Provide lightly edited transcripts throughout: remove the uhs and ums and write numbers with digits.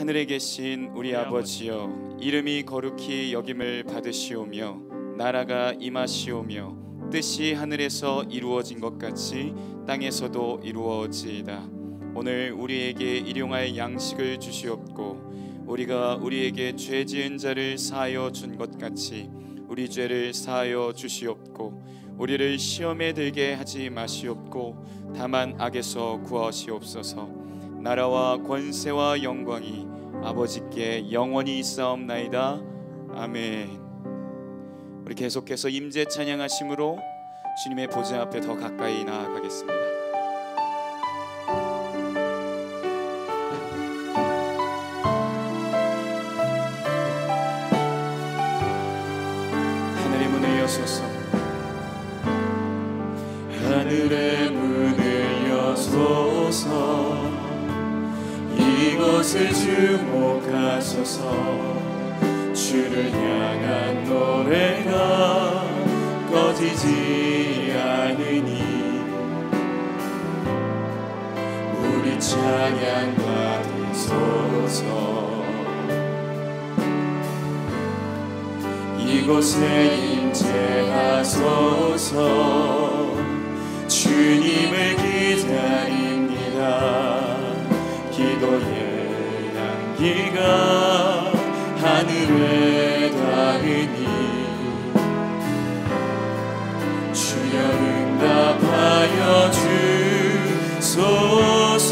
하늘에 계신 우리 아버지여, 이름이 거룩히 여김을 받으시오며 나라가 임하시오며 뜻이 하늘에서 이루어진 것 같이 땅에서도 이루어지이다. 오늘 우리에게 일용할 양식을 주시옵고 우리가 우리에게 죄 지은 자를 사하여 준 것 같이 우리 죄를 사하여 주시옵고 우리를 시험에 들게 하지 마시옵고 다만 악에서 구하시옵소서. 나라와 권세와 영광이 아버지께 영원히 있사옵나이다. 아멘. 우리 계속해서 임재 찬양하심으로 주님의 보좌 앞에 더 가까이 나아가겠습니다. 하늘의 문을 여소서, 하늘의 문을 여소서. 이곳을 주목하소서. 주를 향한 노래가 꺼지지 않으니 우리 찬양 받으소서. 이곳에 임재하소서. 주님을 기다립니다. 기도의 향기가 하늘에 닿으니 주여 응답하여 주소서.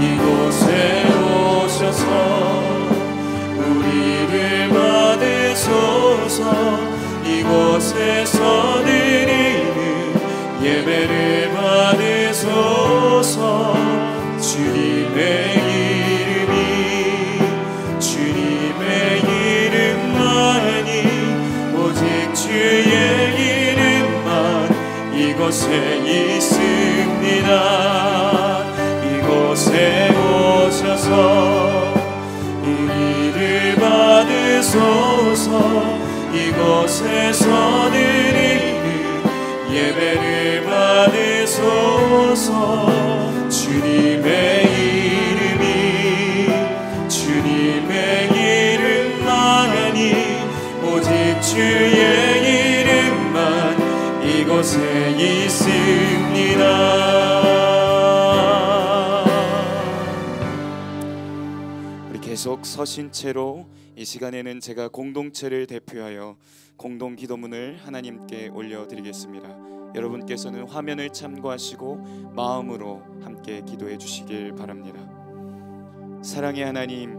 이곳에 오셔서 우리를 받으소서. 이곳에서 드리는 예배를 받으소서. 주님의 이름만이 오직 주의 이름만 이곳에 있습니다. 이곳에 오셔서 우리를 받으소서. 이곳에서 드리는 예배를 받으소서. 주님의 이름만이 오직 주의 이름만 이곳에 있습니다. 우리 계속 서신 채로 이 시간에는 제가 공동체를 대표하여 공동 기도문을 하나님께 올려드리겠습니다. 여러분께서는 화면을 참고하시고 마음으로 함께 기도해 주시길 바랍니다. 사랑의 하나님,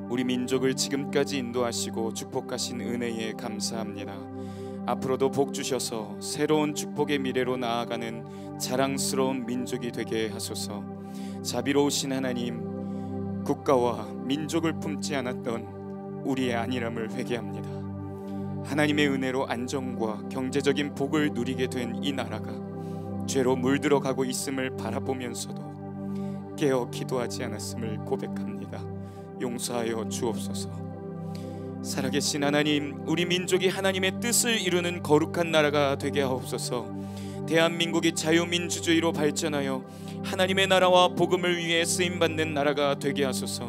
우리 민족을 지금까지 인도하시고 축복하신 은혜에 감사합니다. 앞으로도 복 주셔서 새로운 축복의 미래로 나아가는 자랑스러운 민족이 되게 하소서. 자비로우신 하나님, 국가와 민족을 품지 않았던 우리의 안일함을 회개합니다. 하나님의 은혜로 안정과 경제적인 복을 누리게 된 이 나라가 죄로 물들어가고 있음을 바라보면서도 깨어 기도하지 않았음을 고백합니다. 용서하여 주옵소서. 살아계신 하나님, 우리 민족이 하나님의 뜻을 이루는 거룩한 나라가 되게 하옵소서. 대한민국이 자유민주주의로 발전하여 하나님의 나라와 복음을 위해 쓰임받는 나라가 되게 하소서.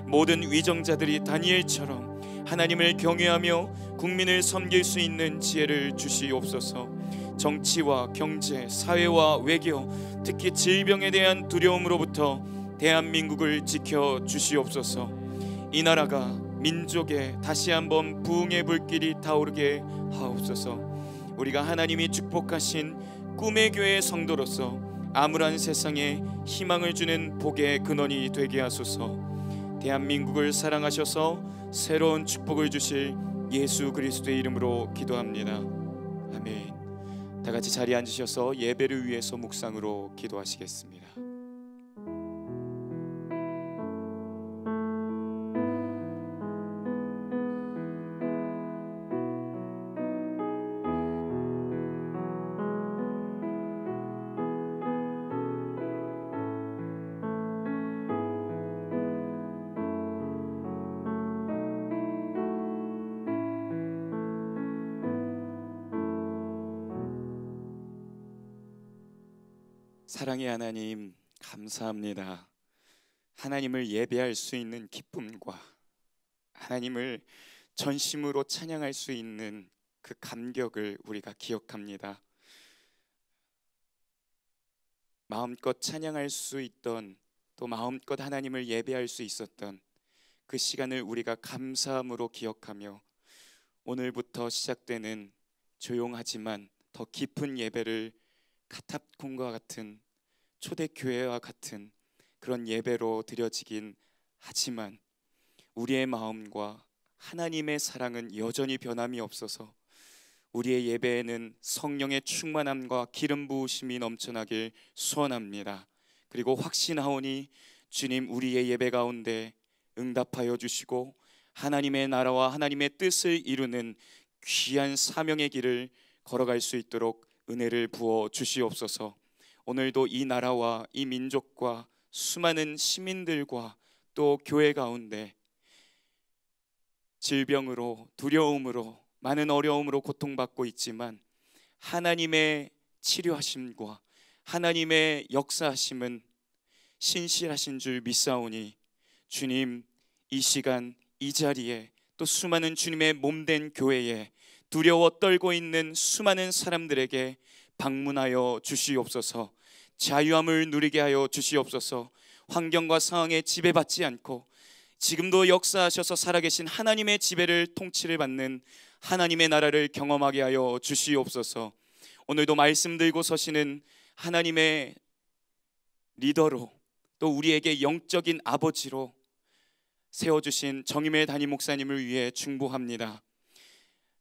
모든 위정자들이 다니엘처럼 하나님을 경외하며 국민을 섬길 수 있는 지혜를 주시옵소서. 정치와 경제, 사회와 외교, 특히 질병에 대한 두려움으로부터 대한민국을 지켜 주시옵소서. 이 나라가 민족에 다시 한번 부흥의 불길이 타오르게 하옵소서. 우리가 하나님이 축복하신 꿈의 교회 성도로서 암울한 세상에 희망을 주는 복의 근원이 되게 하소서. 대한민국을 사랑하셔서 새로운 축복을 주실 예수 그리스도의 이름으로 기도합니다. 아멘. 다 같이 자리에 앉으셔서 예배를 위해서 묵상으로 기도하시겠습니다. 사랑의 하나님, 감사합니다. 하나님을 예배할 수 있는 기쁨과 하나님을 전심으로 찬양할 수 있는 그 감격을 우리가 기억합니다. 마음껏 찬양할 수 있던, 또 마음껏 하나님을 예배할 수 있었던 그 시간을 우리가 감사함으로 기억하며 오늘부터 시작되는 조용하지만 더 깊은 예배를 카타콤과 같은 초대교회와 같은 그런 예배로 드려지긴 하지만 우리의 마음과 하나님의 사랑은 여전히 변함이 없어서 우리의 예배에는 성령의 충만함과 기름 부으심이 넘쳐나길 소원합니다. 그리고 확신하오니 주님 우리의 예배 가운데 응답하여 주시고 하나님의 나라와 하나님의 뜻을 이루는 귀한 사명의 길을 걸어갈 수 있도록 은혜를 부어 주시옵소서. 오늘도 이 나라와 이 민족과 수많은 시민들과 또 교회 가운데 질병으로, 두려움으로, 많은 어려움으로 고통받고 있지만 하나님의 치료하심과 하나님의 역사하심은 신실하신 줄 믿사오니 주님 이 시간 이 자리에 또 수많은 주님의 몸된 교회에 두려워 떨고 있는 수많은 사람들에게 방문하여 주시옵소서. 자유함을 누리게 하여 주시옵소서. 환경과 상황에 지배받지 않고 지금도 역사하셔서 살아계신 하나님의 지배를 통치를 받는 하나님의 나라를 경험하게 하여 주시옵소서. 오늘도 말씀 들고 서시는 하나님의 리더로 또 우리에게 영적인 아버지로 세워주신 정임의 담임 목사님을 위해 중보합니다.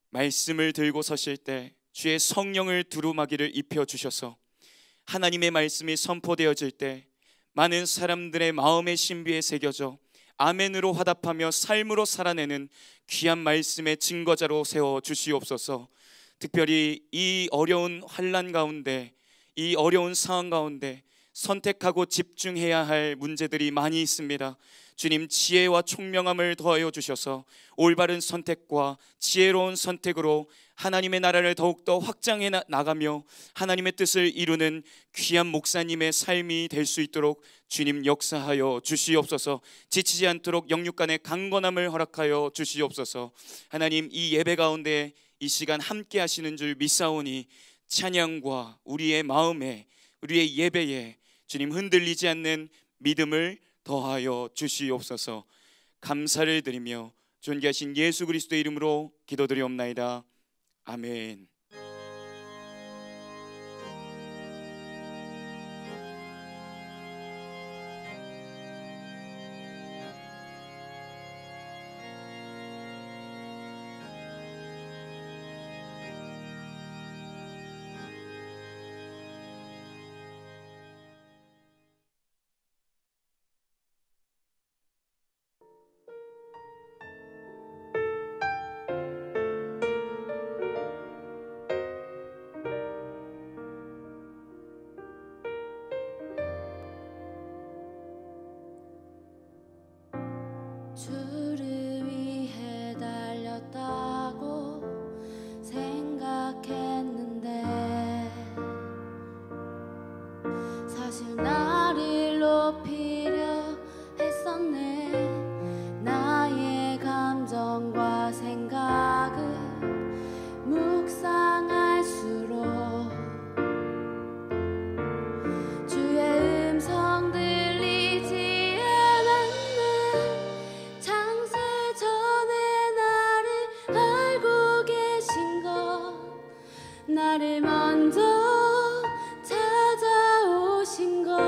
말씀을 들고 서실 때 주의 성령을 두루마기를 입혀주셔서 하나님의 말씀이 선포되어질 때 많은 사람들의 마음의 신비에 새겨져 아멘으로 화답하며 삶으로 살아내는 귀한 말씀의 증거자로 세워주시옵소서. 특별히 이 어려운 환난 가운데, 이 어려운 상황 가운데 선택하고 집중해야 할 문제들이 많이 있습니다. 주님 지혜와 총명함을 더하여 주셔서 올바른 선택과 지혜로운 선택으로 하나님의 나라를 더욱더 확장해 나가며 하나님의 뜻을 이루는 귀한 목사님의 삶이 될 수 있도록 주님 역사하여 주시옵소서. 지치지 않도록 영육간의 강건함을 허락하여 주시옵소서. 하나님 이 예배 가운데 이 시간 함께 하시는 줄 믿사오니 찬양과 우리의 마음에 우리의 예배에 주님 흔들리지 않는 믿음을 더하여 주시옵소서. 감사를 드리며 존귀하신 예수 그리스도의 이름으로 기도드리옵나이다. 아멘. 주를 위해 달렸다고 생각했는데 사실 나를 높이려 했었네. 나의 감정과 생각을 묵상할수록 주의 음성 들리지 않았네. 창세 전에 나를 알고 계신 것, 나를 먼저 찾아오신 것.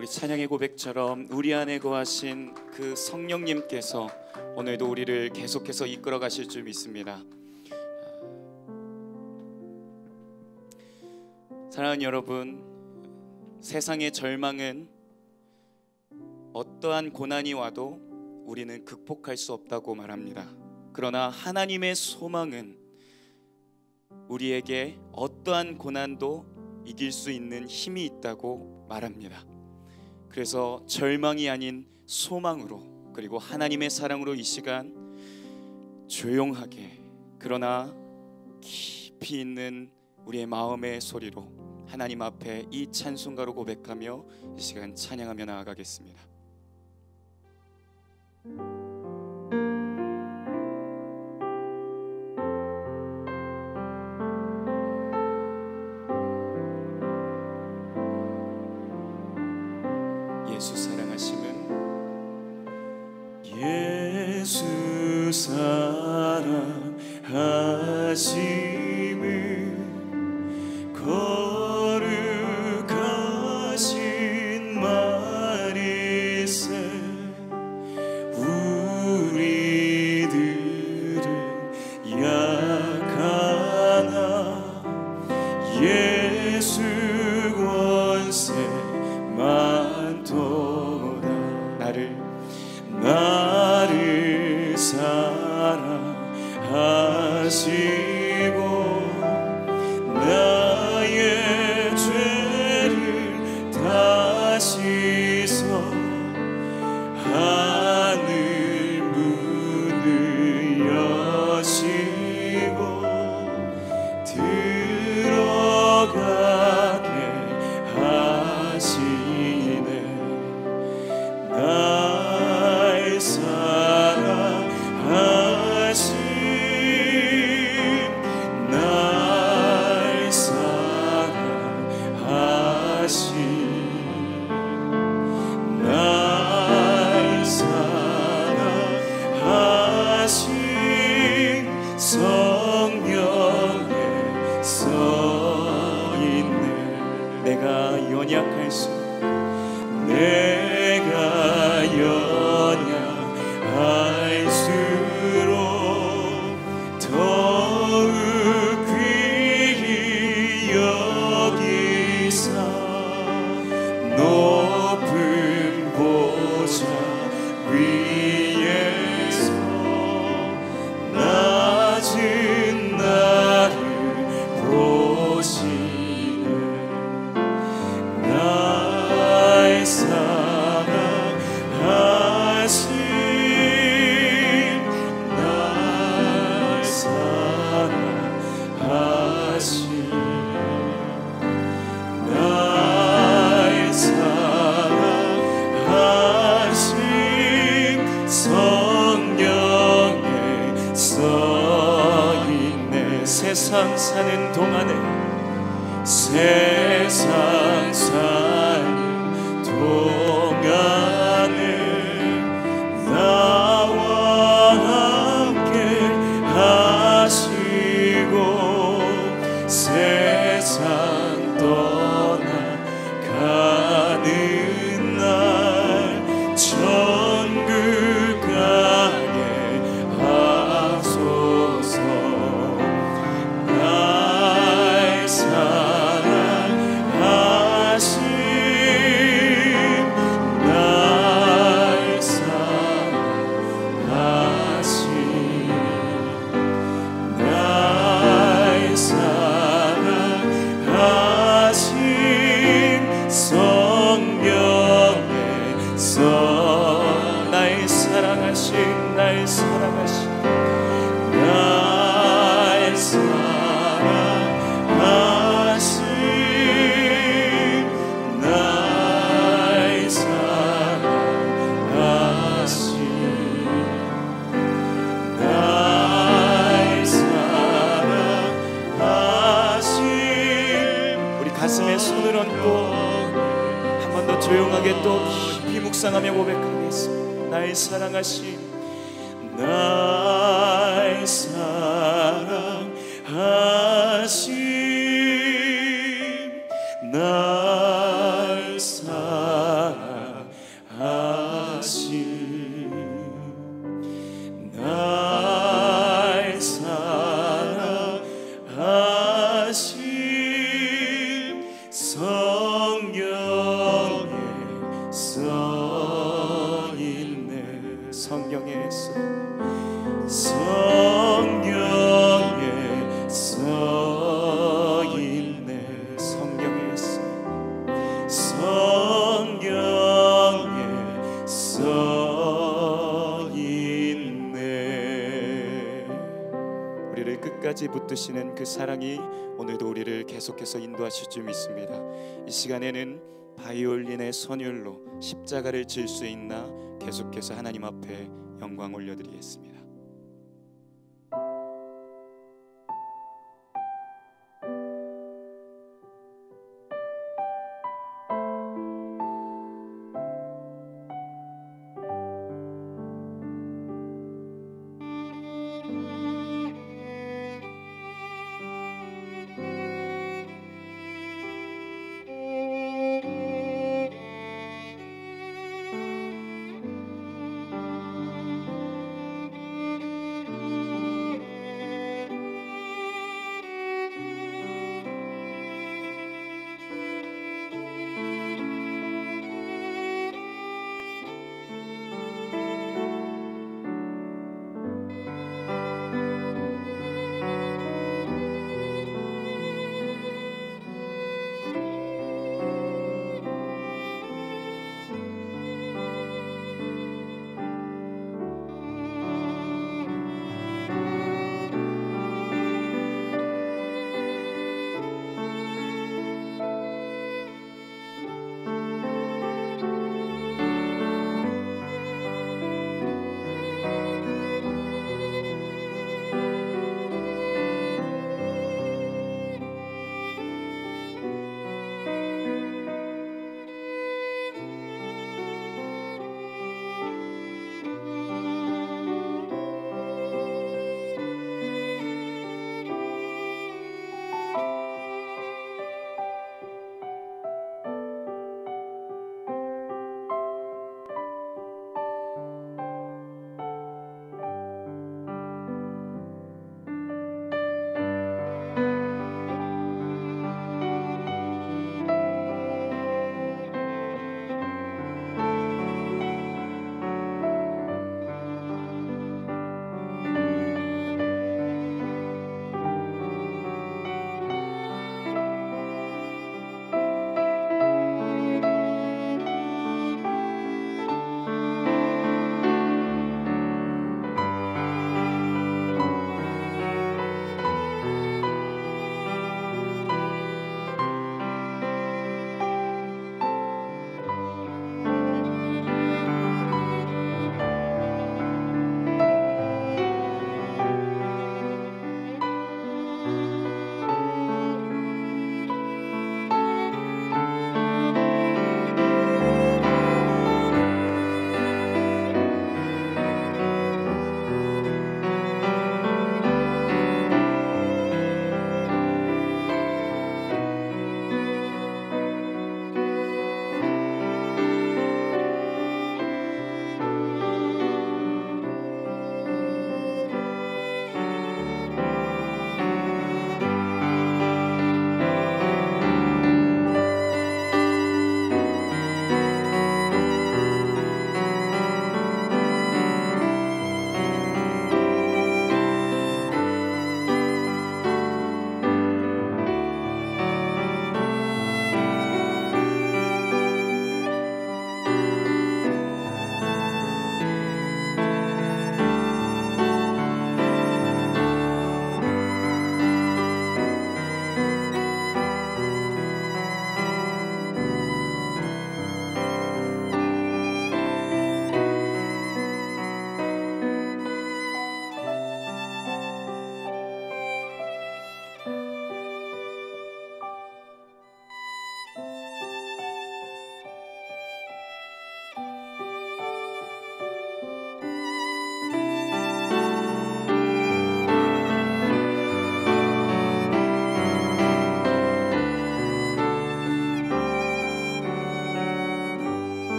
우리 찬양의 고백처럼 우리 안에 거하신 그 성령님께서 오늘도 우리를 계속해서 이끌어 가실 줄 믿습니다. 사랑하는 여러분, 세상의 절망은 어떠한 고난이 와도 우리는 극복할 수 없다고 말합니다. 그러나 하나님의 소망은 우리에게 어떠한 고난도 이길 수 있는 힘이 있다고 말합니다. 그래서 절망이 아닌 소망으로, 그리고 하나님의 사랑으로 이 시간 조용하게 그러나 깊이 있는 우리의 마음의 소리로 하나님 앞에 이 찬송가로 고백하며 이 시간 찬양하며 나아가겠습니다. 예수 사랑하심은 예수 사랑하심은 거룩하신 마리세 우리들은 약하나 예수 권세 많도다. 나를 사랑하시고 나의 죄를 다 씻어 하늘 문을 여시고 들어가게 하시네. 나의 사랑하심, 나의 사랑하심, 나의 사랑하심 성령에 써있네. 내가 연약할수록 연약할수록 더욱 귀히 여기사 높은 보좌 위에서 낮은 나를 보시네. 나의 사랑하심, 나의 사랑하심, 나의 사랑하심 성경에 써있네. 세상 사는 동안에, 세상 사는 동안에 나와 함께 하시고 세상 떠나가는 날 천국 가게 하소서. 나의 사랑하심, 나의 사랑하심, 나의 사랑하심 성경에 써. 나의 사랑하심, 나의 사랑하심, 나의 사랑하심, 나의 사랑하심, 나의 사랑하심. 우리 가슴에 손을 얹고 한 번 더 조용하게 또 깊이 묵상하며 고백하겠습니다. 나의 사랑하심, 나의 사랑하심, 나의 사랑하심, 말씀 성경에 써있네. 성경에 써있네. 성경에 써있네. 우리를 끝까지 붙드시는 그 사랑이 오늘도 우리를 계속해서 인도하실 줄 믿습니다. 이 시간에는 바이올린의 선율로 십자가를 질 수 있나 계속해서 하나님 앞에 영광 올려드리겠습니다.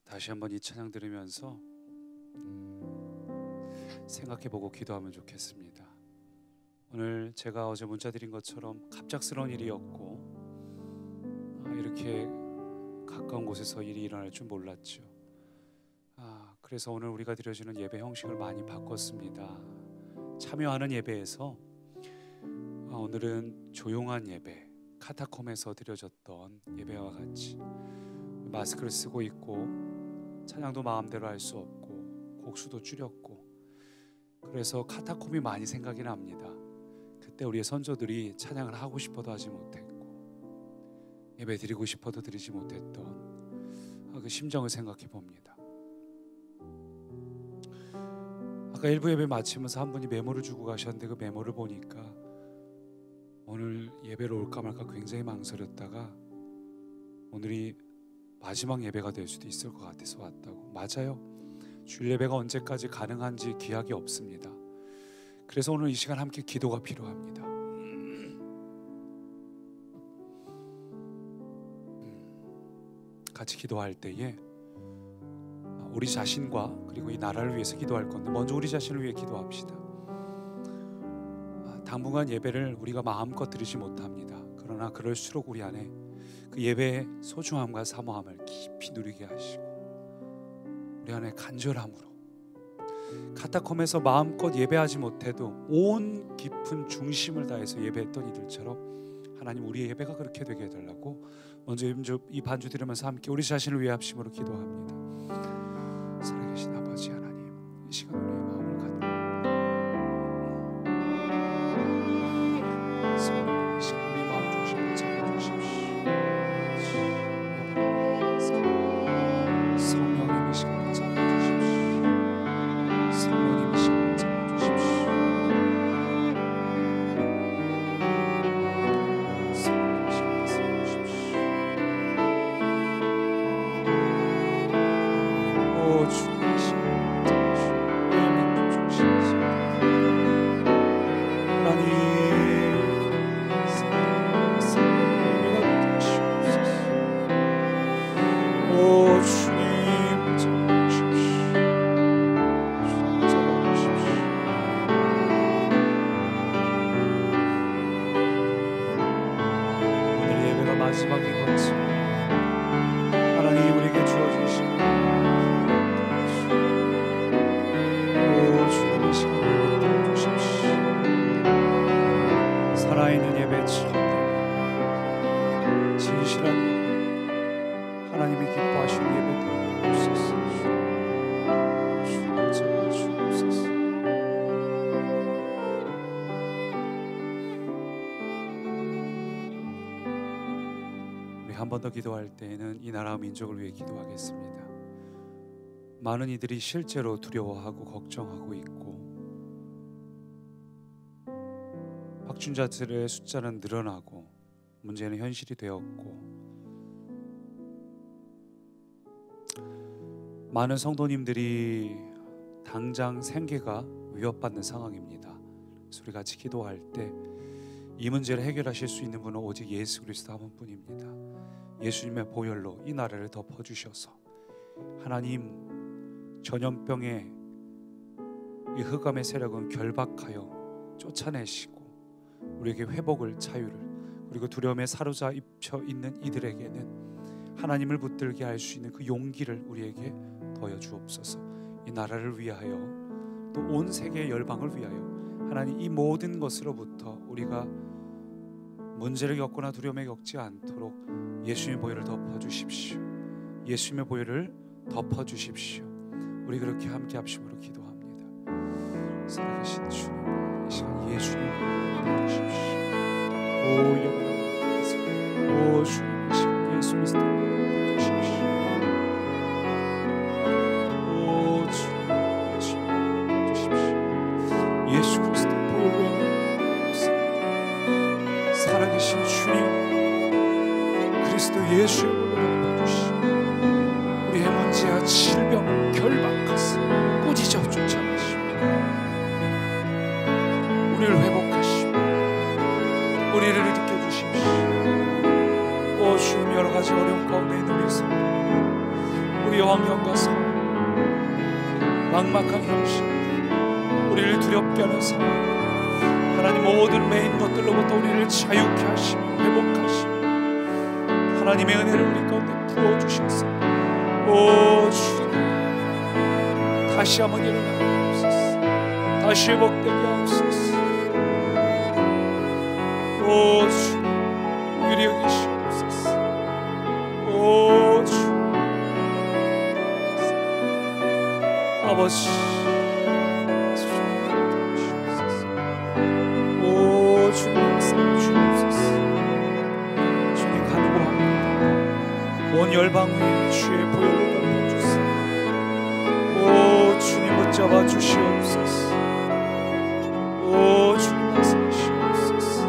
다시 한번 이 찬양 들으면서 생각해보고 기도하면 좋겠습니다. 오늘 제가 어제 문자 드린 것처럼 갑작스러운 일이었고 이렇게 가까운 곳에서 일이 일어날 줄 몰랐죠. 그래서 오늘 우리가 드려지는 예배 형식을 많이 바꿨습니다. 참여하는 예배에서 오늘은 조용한 예배, 카타콤에서 드려졌던 예배와 같이 마스크를 쓰고 있고 찬양도 마음대로 할 수 없고 곡수도 줄였고, 그래서 카타콤이 많이 생각이 납니다. 그때 우리의 선조들이 찬양을 하고 싶어도 하지 못했고 예배 드리고 싶어도 드리지 못했던 그 심정을 생각해 봅니다. 아까 일부 예배 마치면서 한 분이 메모를 주고 가셨는데 그 메모를 보니까 오늘 예배로 올까 말까 굉장히 망설였다가 오늘이 마지막 예배가 될 수도 있을 것 같아서 왔다고. 맞아요. 주일 예배가 언제까지 가능한지 기약이 없습니다. 그래서 오늘 이 시간 함께 기도가 필요합니다. 같이 기도할 때에 우리 자신과 그리고 이 나라를 위해서 기도할 건데 먼저 우리 자신을 위해 기도합시다. 당분간 예배를 우리가 마음껏 드리지 못합니다. 그러나 그럴수록 우리 안에 그 예배의 소중함과 사모함을 깊이 누리게 하시고 우리 안에 간절함으로 카타콤에서 마음껏 예배하지 못해도 온 깊은 중심을 다해서 예배했던 이들처럼 하나님 우리의 예배가 그렇게 되게 해달라고 먼저 이 반주 들으면서 함께 우리 자신을 위해 합심으로 기도합니다. 살아계신 아버지 하나님, 이 시간 우리의 마음을 갖고 성령님, 이 시간 우리의 마음 중심을 잡아주십시오. 성령님, 이 시간을 잡아주십시오. 성령님, 이 시간을 잡아주십시오. 성령님, 이 시간을 잡아주십시오. 오 주님, 이 시간을 잡아주십시오. 예배 중심이십시오. 하나님, 오 주님 잡아주십시오. 주님 잡아주십시오. 오늘 예배가 마지막인 것처럼 하나님 우리에게 주어진 시간, 오 주님의 시간을 붙들어 주십시오. 살아있는 예배 참 진실한 하나님이 기뻐하시는 예배 드리옵소서. 주님 제발 주옵소서. 우리 한 번 더 기도할 때에는 이 나라와 민족을 위해 기도하겠습니다. 많은 이들이 실제로 두려워하고 걱정하고 있고 확진자들의 숫자는 늘어나고 문제는 현실이 되었고 많은 성도님들이 당장 생계가 위협받는 상황입니다. 그래서 우리 같이 기도할 때 이 문제를 해결하실 수 있는 분은 오직 예수 그리스도 한 분뿐입니다. 예수님의 보혈로 이 나라를 덮어주셔서 하나님 전염병의 이 흑암의 세력은 결박하여 쫓아내시고 우리에게 회복을, 자유를, 그리고 두려움에 사로잡혀 있는 이들에게는 하나님을 붙들게 할 수 있는 그 용기를 우리에게 더여 주옵소서. 이 나라를 위하여 또 온 세계의 열방을 위하여 하나님 이 모든 것으로부터 우리가 문제를 겪거나 두려움에 겪지 않도록 예수님의 보혈을 덮어주십시오. 예수님의 보혈을 덮어주십시오. 우리 그렇게 함께 합심으로 기도합니다. 살아계신 주님, 이 시간 예수님의 보혈을 덮어주십시오. 오 영원한 오 주님, 이 시간 예수 그리스도의 보혈을 덮어주십시오. 오 주님, 예수님의 덮어주십시오. 예수 그리스도 보혈 외에는 없습니다. 살아계신 주님, 그리스도 예수의 보혈을 덮어주시오. 우리의 문제와 질병을 결박하사 꾸짖어 쫓아내시오. 우리를 회복하시오. 우리를 일으켜 주십시오. 오 주님, 여러 가지 어려운 가운데 있는 우리 성도, 우리의 환경과 상황, 막막한 현실, 우리를 두렵게 하는 상황, 하나님 모든 매인 것들로부터 우리를 자유케 하시며 회복하시며 하나님의 은혜를 우리 가운데 부어주셔서 오 주님 다시 한번 일어나게 하옵소서. 다시 회복되게 하옵소서. 오 주님 위리 여기시옵소서. 오 주님 아버지 오 주님 역사해 주옵소서. 주님 간구합니다. 온 열방 위에 주의 보혈로 덮어주세요. 오 주님 붙잡아 주시옵소서. 오 주님 말씀하시옵소서.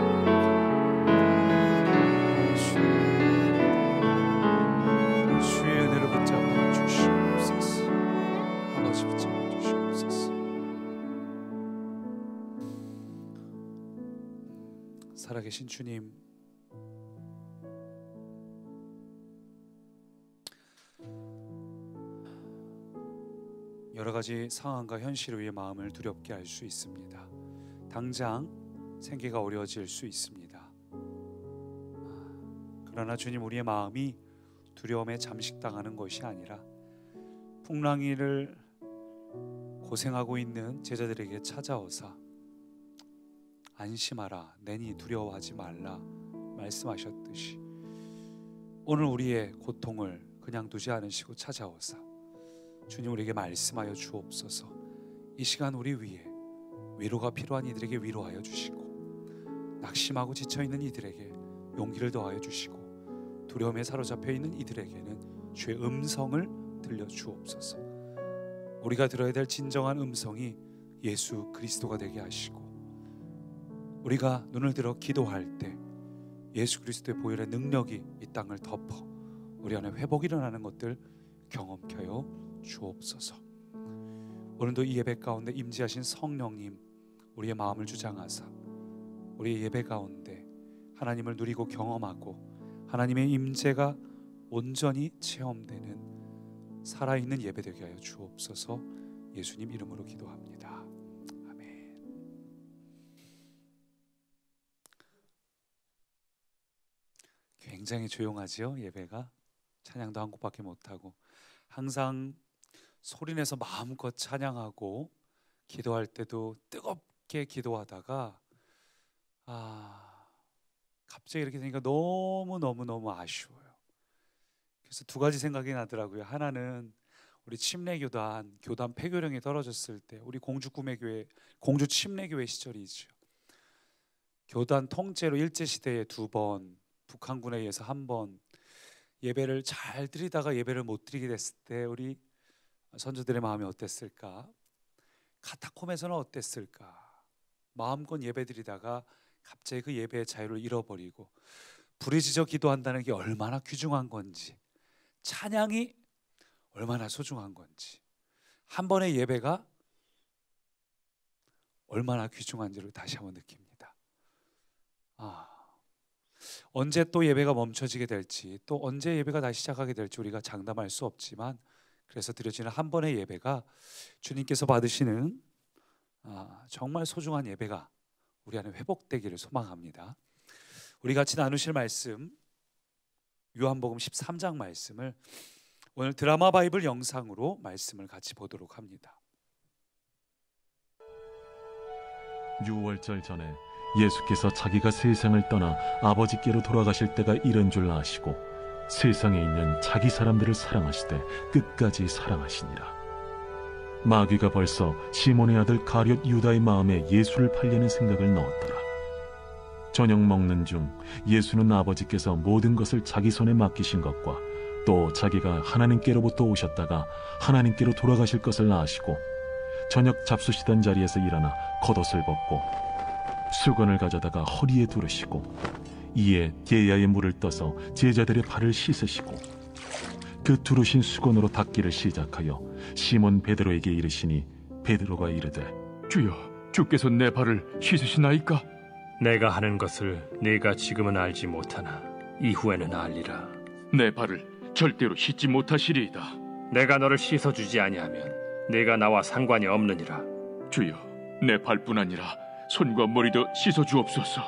주의 은혜를 붙잡아 주시옵소서. 아버지 붙잡아 주시옵소서. 살아계신 주님, 여러 가지 상황과 현실 위에 마음을 두렵게 할 수 있습니다. 당장 생계가 어려워질 수 있습니다. 그러나 주님, 우리의 마음이 두려움에 잠식당하는 것이 아니라 풍랑이를 고생하고 있는 제자들에게 찾아오사 안심하라, 내니 두려워하지 말라 말씀하셨듯이 오늘 우리의 고통을 그냥 두지 않으시고 찾아오사 주님 우리에게 말씀하여 주옵소서. 이 시간 우리 위에 위로가 필요한 이들에게 위로하여 주시고, 낙심하고 지쳐있는 이들에게 용기를 더하여 주시고, 두려움에 사로잡혀 있는 이들에게는 주의 음성을 들려주옵소서. 우리가 들어야 될 진정한 음성이 예수 그리스도가 되게 하시고, 우리가 눈을 들어 기도할 때 예수 그리스도의 보혈의 능력이 이 땅을 덮어 우리 안에 회복이 일어나는 것들 경험케 하여 주옵소서. 오늘도 이 예배 가운데 임재하신 성령님, 우리의 마음을 주장하사 우리의 예배 가운데 하나님을 누리고 경험하고 하나님의 임재가 온전히 체험되는 살아있는 예배 되게 하여 주옵소서. 예수님 이름으로 기도합니다. 아멘. 굉장히 조용하지요, 예배가. 찬양도 한 곡밖에 못하고 항상 소리내서 마음껏 찬양하고 기도할 때도 뜨겁게 기도하다가 갑자기 이렇게 되니까 너무 아쉬워요. 그래서 두 가지 생각이 나더라고요. 하나는 우리 침례교단 폐교령이 떨어졌을 때, 우리 공주 구매교회, 공주 침례교회 시절이죠. 교단 통째로 일제시대에 2번, 북한군에 의해서 1번 예배를 잘 드리다가 예배를 못 드리게 됐을 때 우리 선조들의 마음이 어땠을까? 카타콤에서는 어땠을까? 마음껏 예배 드리다가 갑자기 그 예배의 자유를 잃어버리고 부르짖어 기도한다는 게 얼마나 귀중한 건지, 찬양이 얼마나 소중한 건지, 한 번의 예배가 얼마나 귀중한지를 다시 한번 느낍니다. 언제 또 예배가 멈춰지게 될지, 또 언제 예배가 다시 시작하게 될지 우리가 장담할 수 없지만, 그래서 드려지는 한 번의 예배가 주님께서 받으시는 정말 소중한 예배가 우리 안에 회복되기를 소망합니다. 우리 같이 나누실 말씀, 요한복음 13장 말씀을 오늘 드라마 바이블 영상으로 말씀을 같이 보도록 합니다. 6월절 전에 예수께서 자기가 세상을 떠나 아버지께로 돌아가실 때가 이른 줄 아시고 세상에 있는 자기 사람들을 사랑하시되 끝까지 사랑하시니라. 마귀가 벌써 시몬의 아들 가룟 유다의 마음에 예수를 팔려는 생각을 넣었더라. 저녁 먹는 중 예수는 아버지께서 모든 것을 자기 손에 맡기신 것과 또 자기가 하나님께로부터 오셨다가 하나님께로 돌아가실 것을 아시고 저녁 잡수시던 자리에서 일어나 겉옷을 벗고 수건을 가져다가 허리에 두르시고 이에 게야의 물을 떠서 제자들의 발을 씻으시고 그 두르신 수건으로 닦기를 시작하여 시몬 베드로에게 이르시니 베드로가 이르되 주여, 주께서 내 발을 씻으시나이까? 내가 하는 것을 네가 지금은 알지 못하나 이후에는 알리라. 내 발을 절대로 씻지 못하시리이다. 내가 너를 씻어주지 아니하면 내가 나와 상관이 없느니라. 주여, 내 발뿐 아니라 손과 머리도 씻어 주옵소서.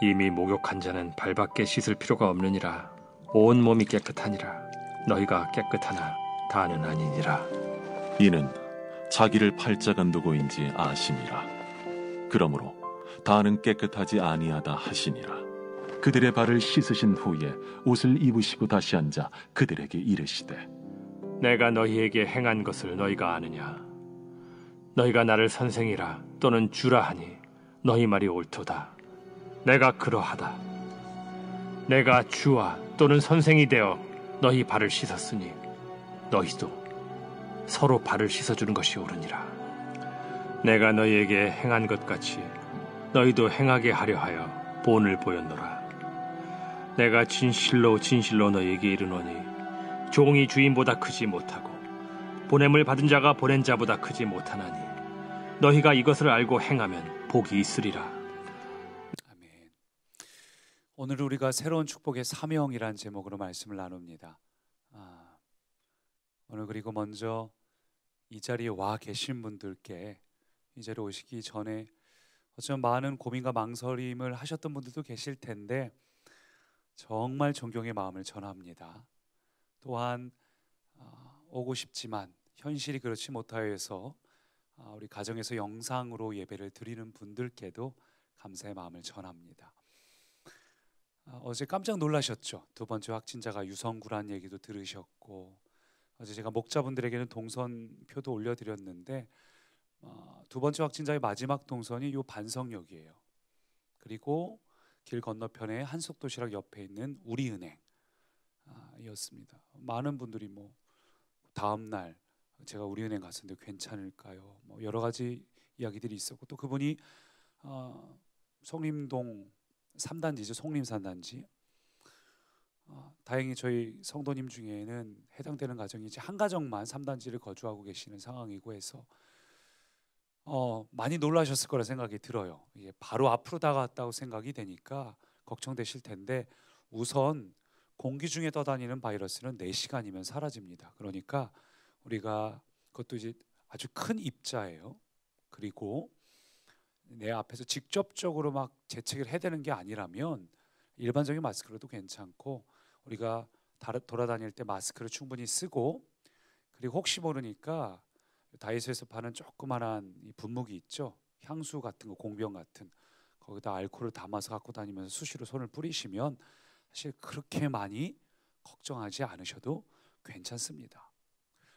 이미 목욕한 자는 발밖에 씻을 필요가 없느니라. 온 몸이 깨끗하니라. 너희가 깨끗하나 다는 아니니라. 이는 자기를 팔자간 두고인지 아심이라. 그러므로 다는 깨끗하지 아니하다 하시니라. 그들의 발을 씻으신 후에 옷을 입으시고 다시 앉아 그들에게 이르시되, 내가 너희에게 행한 것을 너희가 아느냐? 너희가 나를 선생이라 또는 주라 하니 너희 말이 옳도다. 내가 그러하다. 내가 주와 또는 선생이 되어 너희 발을 씻었으니 너희도 서로 발을 씻어주는 것이 옳으니라. 내가 너희에게 행한 것 같이 너희도 행하게 하려 하여 본을 보였노라. 내가 진실로 진실로 너희에게 이르노니 종이 주인보다 크지 못하고 보냄을 받은 자가 보낸 자보다 크지 못하나니 너희가 이것을 알고 행하면 복이 있으리라. 아멘. 오늘 우리가 새로운 축복의 사명이란 제목으로 말씀을 나눕니다. 오늘 그리고 먼저 이 자리에 와 계신 분들께 이 자리에 오시기 전에 어쩌면 많은 고민과 망설임을 하셨던 분들도 계실 텐데 정말 존경의 마음을 전합니다. 또한 오고 싶지만 현실이 그렇지 못하여서 우리 가정에서 영상으로 예배를 드리는 분들께도 감사의 마음을 전합니다. 어제 깜짝 놀라셨죠? 두 번째 확진자가 유성구란 얘기도 들으셨고, 어제 제가 목자분들에게는 동선표도 올려드렸는데 두 번째 확진자의 마지막 동선이 요 반성역이에요. 그리고 길 건너편에 한석도시락 옆에 있는 우리은행 이었습니다. 많은 분들이 뭐 다음 날 제가 우리은행 갔었는데 괜찮을까요? 뭐 여러 가지 이야기들이 있었고, 또 그분이 송림동 3단지죠. 송림산단지. 다행히 저희 성도님 중에는 해당되는 가정이 이제 한 가정만 3단지를 거주하고 계시는 상황이고 해서 많이 놀라셨을 거라 생각이 들어요. 이게 바로 앞으로 다가왔다고 생각이 되니까 걱정되실 텐데, 우선 공기 중에 떠다니는 바이러스는 4시간이면 사라집니다. 그러니까 우리가 그것도 이제 아주 큰 입자예요. 그리고 내 앞에서 직접적으로 막 재채기를 해대는 게 아니라면 일반적인 마스크로도 괜찮고, 우리가 돌아다닐 때 마스크를 충분히 쓰고, 그리고 혹시 모르니까 다이소에서 파는 조그만한 이 분무기 있죠. 향수 같은 거, 공병 같은, 거기다 알코올을 담아서 갖고 다니면서 수시로 손을 뿌리시면 사실 그렇게 많이 걱정하지 않으셔도 괜찮습니다.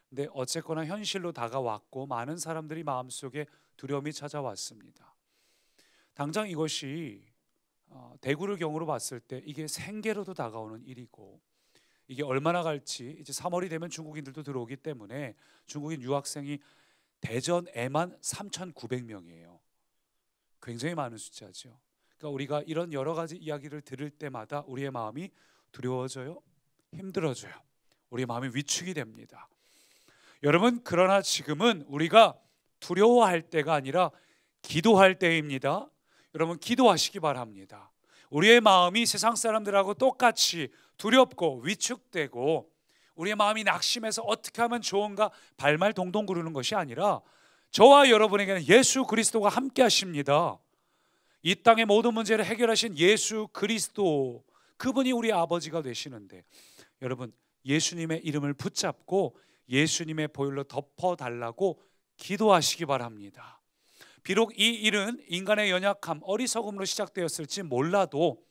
근데 어쨌거나 현실로 다가왔고 많은 사람들이 마음속에 두려움이 찾아왔습니다. 당장 이것이 대구를 경우로 봤을 때 이게 생계로도 다가오는 일이고, 이게 얼마나 갈지, 이제 3월이 되면 중국인들도 들어오기 때문에 중국인 유학생이 대전에만 3,900명이에요. 굉장히 많은 숫자죠. 그러니까 우리가 이런 여러 가지 이야기를 들을 때마다 우리의 마음이 두려워져요, 힘들어져요, 우리의 마음이 위축이 됩니다. 여러분, 그러나 지금은 우리가 두려워할 때가 아니라 기도할 때입니다. 여러분, 기도하시기 바랍니다. 우리의 마음이 세상 사람들하고 똑같이 두렵고 위축되고 우리의 마음이 낙심해서 어떻게 하면 좋은가 발말 동동 구르는 것이 아니라, 저와 여러분에게는 예수 그리스도가 함께 하십니다. 이 땅의 모든 문제를 해결하신 예수 그리스도, 그분이 우리 아버지가 되시는데, 여러분, 예수님의 이름을 붙잡고 예수님의 보혈로 덮어달라고 기도하시기 바랍니다. 비록 이 일은 인간의 연약함, 어리석음으로 시작되었을지 몰라도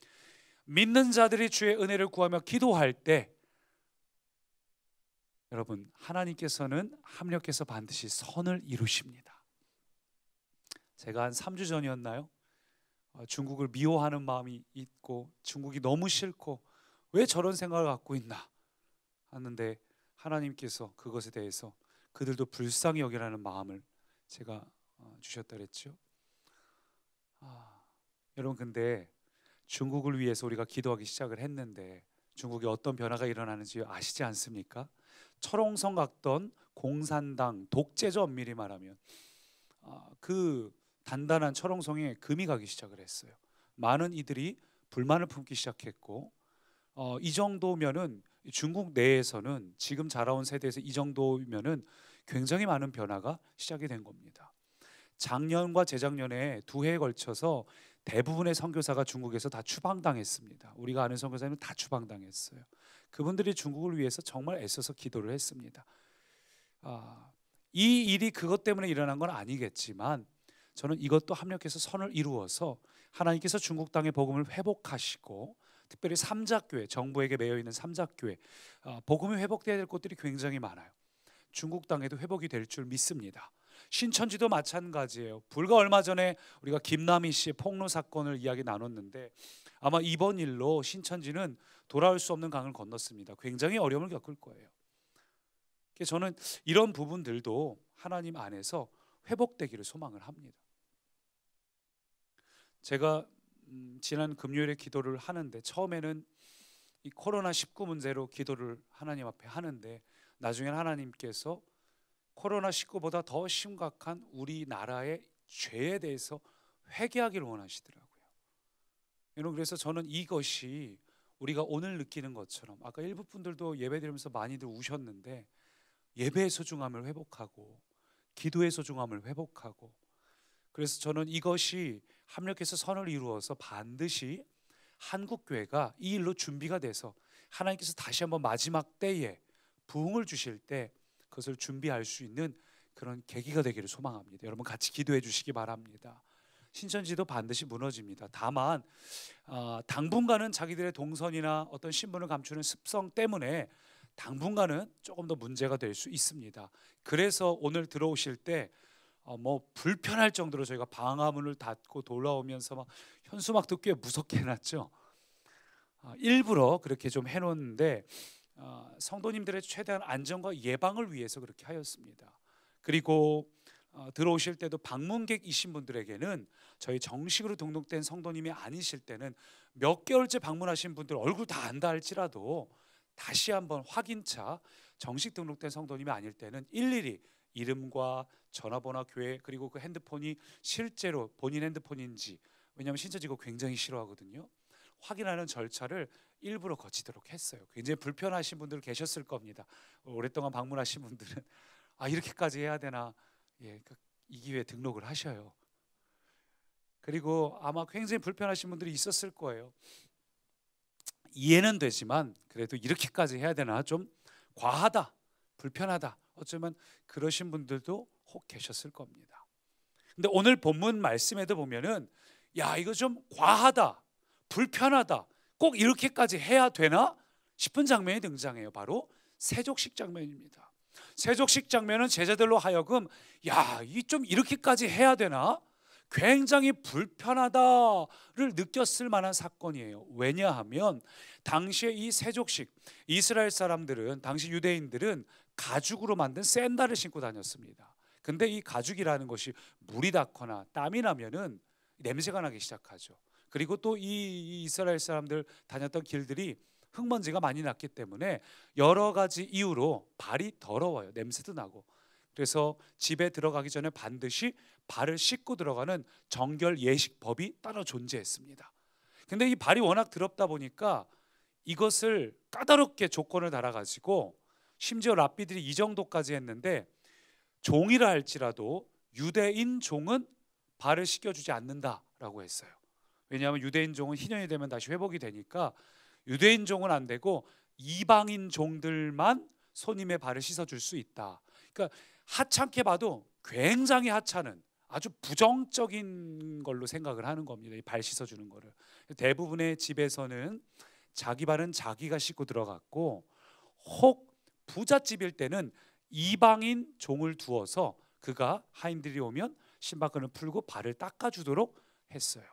믿는 자들이 주의 은혜를 구하며 기도할 때, 여러분, 하나님께서는 합력해서 반드시 선을 이루십니다. 제가 한 3주 전이었나요? 중국을 미워하는 마음이 있고 중국이 너무 싫고 왜 저런 생각을 갖고 있나 하는데, 하나님께서 그것에 대해서 그들도 불쌍히 여기라는 마음을 제가 주셨다 그랬죠. 여러분, 근데 중국을 위해서 우리가 기도하기 시작을 했는데 중국에 어떤 변화가 일어나는지 아시지 않습니까? 철옹성 같던 공산당 독재죠. 엄밀히 말하면 그 단단한 철옹성에 금이 가기 시작을 했어요. 많은 이들이 불만을 품기 시작했고, 이 정도면은 중국 내에서는, 지금 자라온 세대에서 이 정도면은 굉장히 많은 변화가 시작이 된 겁니다. 작년과 재작년에 2해에 걸쳐서 대부분의 선교사가 중국에서 다 추방당했습니다. 우리가 아는 선교사님은 다 추방당했어요. 그분들이 중국을 위해서 정말 애써서 기도를 했습니다. 이 일이 그것 때문에 일어난 건 아니겠지만 저는 이것도 합력해서 선을 이루어서 하나님께서 중국 땅의 복음을 회복하시고, 특별히 삼자교회, 정부에게 매여 있는 삼자교회, 복음이 회복돼야 될 곳들이 굉장히 많아요. 중국 땅에도 회복이 될 줄 믿습니다. 신천지도 마찬가지예요. 불과 얼마 전에 우리가 김남희 씨의 폭로 사건을 이야기 나눴는데, 아마 이번 일로 신천지는 돌아올 수 없는 강을 건넜습니다. 굉장히 어려움을 겪을 거예요. 그래서 저는 이런 부분들도 하나님 안에서 회복되기를 소망을 합니다. 제가 지난 금요일에 기도를 하는데, 처음에는 이 코로나19 문제로 기도를 하나님 앞에 하는데, 나중에는 하나님께서 코로나19보다 더 심각한 우리나라의 죄에 대해서 회개하기를 원하시더라고요. 여러분, 그래서 저는 이것이 우리가 오늘 느끼는 것처럼, 아까 일부 분들도 예배 드리면서 많이들 우셨는데, 예배의 소중함을 회복하고 기도의 소중함을 회복하고, 그래서 저는 이것이 합력해서 선을 이루어서 반드시 한국교회가 이 일로 준비가 돼서 하나님께서 다시 한번 마지막 때에 부흥을 주실 때 그것을 준비할 수 있는 그런 계기가 되기를 소망합니다. 여러분 같이 기도해 주시기 바랍니다. 신천지도 반드시 무너집니다. 다만 당분간은 자기들의 동선이나 어떤 신분을 감추는 습성 때문에 당분간은 조금 더 문제가 될 수 있습니다. 그래서 오늘 들어오실 때 불편할 정도로 저희가 방화문을 닫고 돌아오면서 막 현수막도 꽤 무섭게 해놨죠. 일부러 그렇게 좀 해놓는데 성도님들의 최대한 안전과 예방을 위해서 그렇게 하였습니다. 그리고 들어오실 때도 방문객이신 분들에게는 저희 정식으로 등록된 성도님이 아니실 때는 몇 개월째 방문하신 분들 얼굴 다 안다 할지라도 다시 한번 확인차, 정식 등록된 성도님이 아닐 때는 일일이 이름과 전화번호, 교회, 그리고 그 핸드폰이 실제로 본인 핸드폰인지, 왜냐하면 신천지가 굉장히 싫어하거든요. 확인하는 절차를 일부러 거치도록 했어요. 굉장히 불편하신 분들 계셨을 겁니다. 오랫동안 방문하신 분들은 이렇게까지 해야 되나, 이 기회에 등록을 하셔요. 그리고 아마 굉장히 불편하신 분들이 있었을 거예요. 이해는 되지만 그래도 이렇게까지 해야 되나, 좀 과하다, 불편하다, 어쩌면 그러신 분들도 혹 계셨을 겁니다. 근데 오늘 본문 말씀에도 보면은 이거 좀 과하다, 불편하다, 꼭 이렇게까지 해야 되나 싶은 장면이 등장해요. 바로 세족식 장면입니다. 세족식 장면은 제자들로 하여금 이 좀 이렇게까지 해야 되나, 굉장히 불편하다를 느꼈을 만한 사건이에요. 왜냐하면 당시에 이 세족식, 이스라엘 사람들은, 당시 유대인들은 가죽으로 만든 샌들을 신고 다녔습니다. 근데 이 가죽이라는 것이 물이 닿거나 땀이 나면은 냄새가 나기 시작하죠. 그리고 또 이 이스라엘 사람들 다녔던 길들이 흙먼지가 많이 났기 때문에 여러 가지 이유로 발이 더러워요. 냄새도 나고. 그래서 집에 들어가기 전에 반드시 발을 씻고 들어가는 정결 예식법이 따로 존재했습니다. 근데 이 발이 워낙 더럽다 보니까 이것을 까다롭게 조건을 달아가지고, 심지어 랍비들이 이 정도까지 했는데, 종이라 할지라도 유대인 종은 발을 씻겨주지 않는다라고 했어요. 왜냐하면 유대인 종은 희년이 되면 다시 회복이 되니까 유대인 종은 안 되고 이방인 종들만 손님의 발을 씻어줄 수 있다. 그러니까 하찮게 봐도 굉장히 하찮은, 아주 부정적인 걸로 생각을 하는 겁니다. 이 발 씻어주는 거를. 대부분의 집에서는 자기 발은 자기가 씻고 들어갔고, 혹 부잣집일 때는 이방인 종을 두어서 그가 하인들이 오면 신발끈을 풀고 발을 닦아주도록 했어요.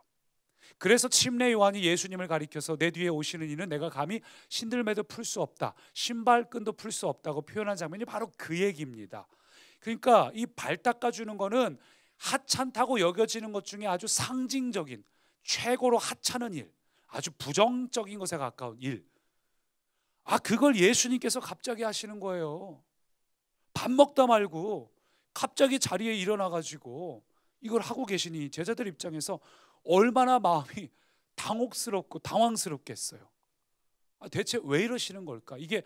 그래서 침례 요한이 예수님을 가리켜서 내 뒤에 오시는 이는 내가 감히 신들매도 풀 수 없다, 신발끈도 풀 수 없다고 표현한 장면이 바로 그 얘기입니다. 그러니까 이 발 닦아주는 거는 하찮다고 여겨지는 것 중에 아주 상징적인, 최고로 하찮은 일, 아주 부정적인 것에 가까운 일. 그걸 예수님께서 갑자기 하시는 거예요. 밥 먹다 말고 갑자기 자리에 일어나가지고 이걸 하고 계시니 제자들 입장에서 얼마나 마음이 당혹스럽고 당황스럽겠어요. 대체 왜 이러시는 걸까? 이게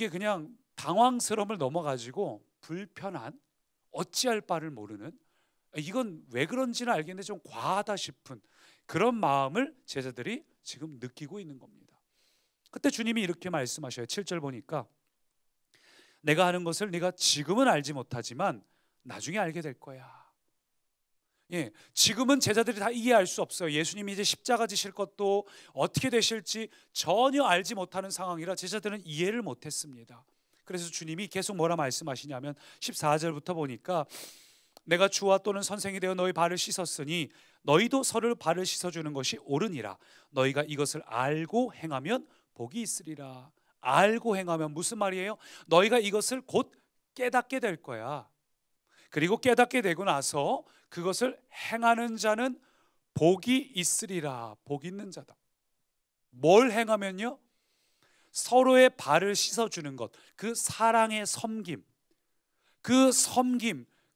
그냥 당황스러움을 넘어가지고 불편한, 어찌할 바를 모르는, 이건 왜 그런지는 알겠는데 좀 과하다 싶은 그런 마음을 제자들이 지금 느끼고 있는 겁니다. 그때 주님이 이렇게 말씀하셔요. 7절 보니까 내가 하는 것을 네가 지금은 알지 못하지만 나중에 알게 될 거야. 예, 지금은 제자들이 다 이해할 수 없어요. 예수님이 이제 십자가 지실 것도 어떻게 되실지 전혀 알지 못하는 상황이라 제자들은 이해를 못했습니다. 그래서 주님이 계속 뭐라 말씀하시냐면 14절부터 보니까 내가 주와 또는 선생이 되어 너희 발을 씻었으니 너희도 서로 발을 씻어주는 것이 옳으니라. 너희가 이것을 알고 행하면 복이 있으리라. 알고 행하면 무슨 말이에요? 너희가 이것을 곧 깨닫게 될 거야. 그리고 깨닫게 되고 나서 그것을 행하는 자는 복이 있으리라. 복 있는 자다. 뭘 행하면요? 서로의 발을 씻어주는 것, 그 사랑의 섬김, 그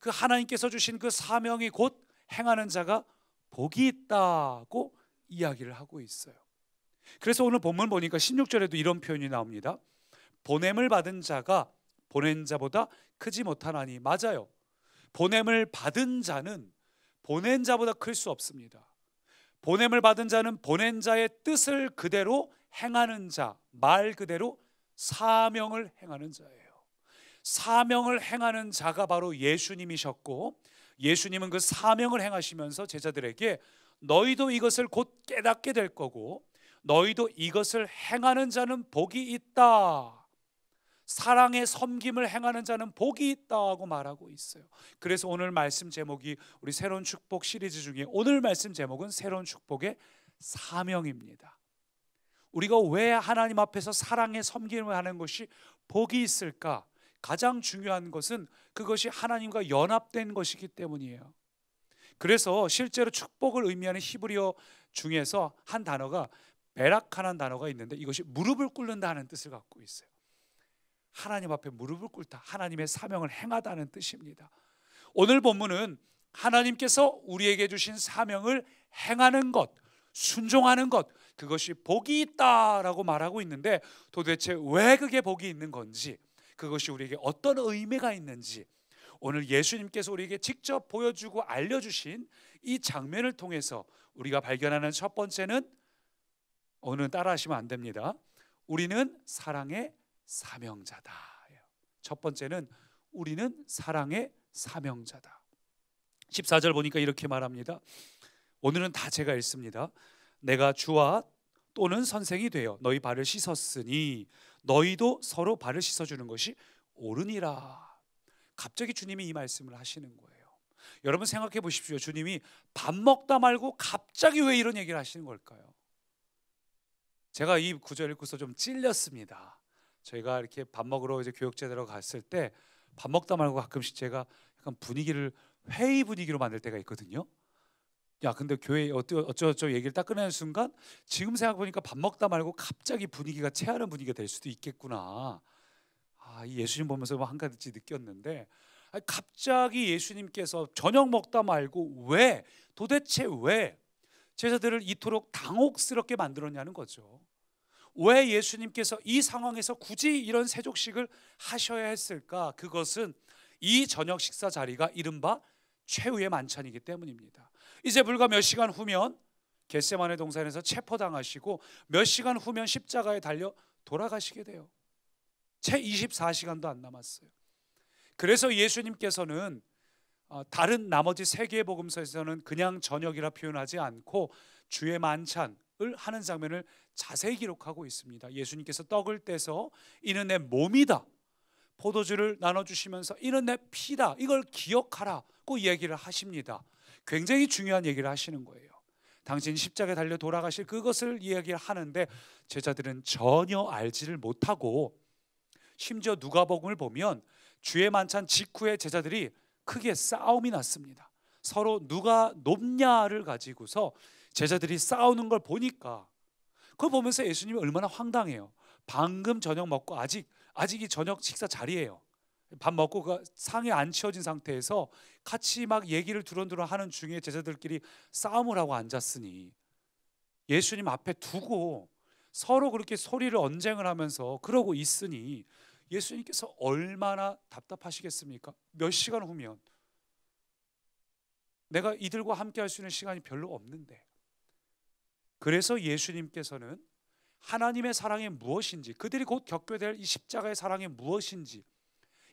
하나님께서 주신 그 사명이 곧 행하는 자가 복이 있다고 이야기를 하고 있어요. 그래서 오늘 본문 보니까 16절에도 이런 표현이 나옵니다. 보냄을 받은 자가 보낸 자보다 크지 못하나니. 맞아요. 보냄을 받은 자는 보낸 자보다 클 수 없습니다. 보냄을 받은 자는 보낸 자의 뜻을 그대로 행하는 자, 말 그대로 사명을 행하는 자예요. 사명을 행하는 자가 바로 예수님이셨고, 예수님은 그 사명을 행하시면서 제자들에게 너희도 이것을 곧 깨닫게 될 거고 너희도 이것을 행하는 자는 복이 있다. 사랑의 섬김을 행하는 자는 복이 있다고 말하고 있어요. 그래서 오늘 말씀 제목이 우리 새로운 축복 시리즈 중에 오늘 말씀 제목은 새로운 축복의 사명입니다. 우리가 왜 하나님 앞에서 사랑의 섬김을 하는 것이 복이 있을까? 가장 중요한 것은 그것이 하나님과 연합된 것이기 때문이에요. 그래서 실제로 축복을 의미하는 히브리어 중에서 한 단어가 베락하는 단어가 있는데 이것이 무릎을 꿇는다는 뜻을 갖고 있어요. 하나님 앞에 무릎을 꿇다, 하나님의 사명을 행하다는 뜻입니다. 오늘 본문은 하나님께서 우리에게 주신 사명을 행하는 것, 순종하는 것, 그것이 복이 있다라고 말하고 있는데 도대체 왜 그게 복이 있는 건지, 그것이 우리에게 어떤 의미가 있는지 오늘 예수님께서 우리에게 직접 보여주고 알려주신 이 장면을 통해서 우리가 발견하는 첫 번째는, 오늘은 따라하시면 안 됩니다. 우리는 사랑의 사명자다. 첫 번째는 우리는 사랑의 사명자다. 14절 보니까 이렇게 말합니다. 오늘은 다 제가 읽습니다. 내가 주와 또는 선생이 되어 너희 발을 씻었으니 너희도 서로 발을 씻어주는 것이 옳으니라. 갑자기 주님이 이 말씀을 하시는 거예요. 여러분 생각해 보십시오. 주님이 밥 먹다 말고 갑자기 왜 이런 얘기를 하시는 걸까요? 제가 이 구절 읽고서 좀 찔렸습니다. 저희가 이렇게 밥 먹으러 이제 교육제대로 갔을 때 밥 먹다 말고 가끔씩 제가 약간 분위기를 회의 분위기로 만들 때가 있거든요. 야, 근데 교회 어쩌고저쩌고 얘기를 딱 꺼내는 순간 지금 생각해보니까 밥 먹다 말고 갑자기 분위기가 체하는 분위기가 될 수도 있겠구나. 이 예수님 보면서 한 가지 느꼈는데, 갑자기 예수님께서 저녁 먹다 말고 도대체 왜 제자들을 이토록 당혹스럽게 만들었냐는 거죠. 왜 예수님께서 이 상황에서 굳이 이런 세족식을 하셔야 했을까? 그것은 이 저녁 식사 자리가 이른바 최후의 만찬이기 때문입니다. 이제 불과 몇 시간 후면 겟세마네 동산에서 체포당하시고 몇 시간 후면 십자가에 달려 돌아가시게 돼요. 채 24시간도 안 남았어요. 그래서 예수님께서는 다른 나머지 세 개의 복음서에서는 그냥 저녁이라 표현하지 않고 주의 만찬을 하는 장면을 자세히 기록하고 있습니다. 예수님께서 떡을 떼서 이는 내 몸이다, 포도주를 나눠주시면서 이는 내 피다, 이걸 기억하라고 이야기를 하십니다. 굉장히 중요한 얘기를 하시는 거예요. 당신이 십자가에 달려 돌아가실 그것을 이야기를 하는데 제자들은 전혀 알지를 못하고, 심지어 누가복음을 보면 주의 만찬 직후에 제자들이 크게 싸움이 났습니다. 서로 누가 높냐를 가지고서 제자들이 싸우는 걸 보니까, 그걸 보면서 예수님이 얼마나 황당해요. 방금 저녁 먹고 아직이 저녁 식사 자리예요. 밥 먹고 그 상에 안 치워진 상태에서 같이 막 얘기를 두런두런 하는 중에 제자들끼리 싸움을 하고 앉았으니, 예수님 앞에 두고 서로 그렇게 소리를 언쟁을 하면서 그러고 있으니 예수님께서 얼마나 답답하시겠습니까? 몇 시간 후면 내가 이들과 함께 할 수 있는 시간이 별로 없는데, 그래서 예수님께서는 하나님의 사랑이 무엇인지, 그들이 곧 겪게 될 이 십자가의 사랑이 무엇인지,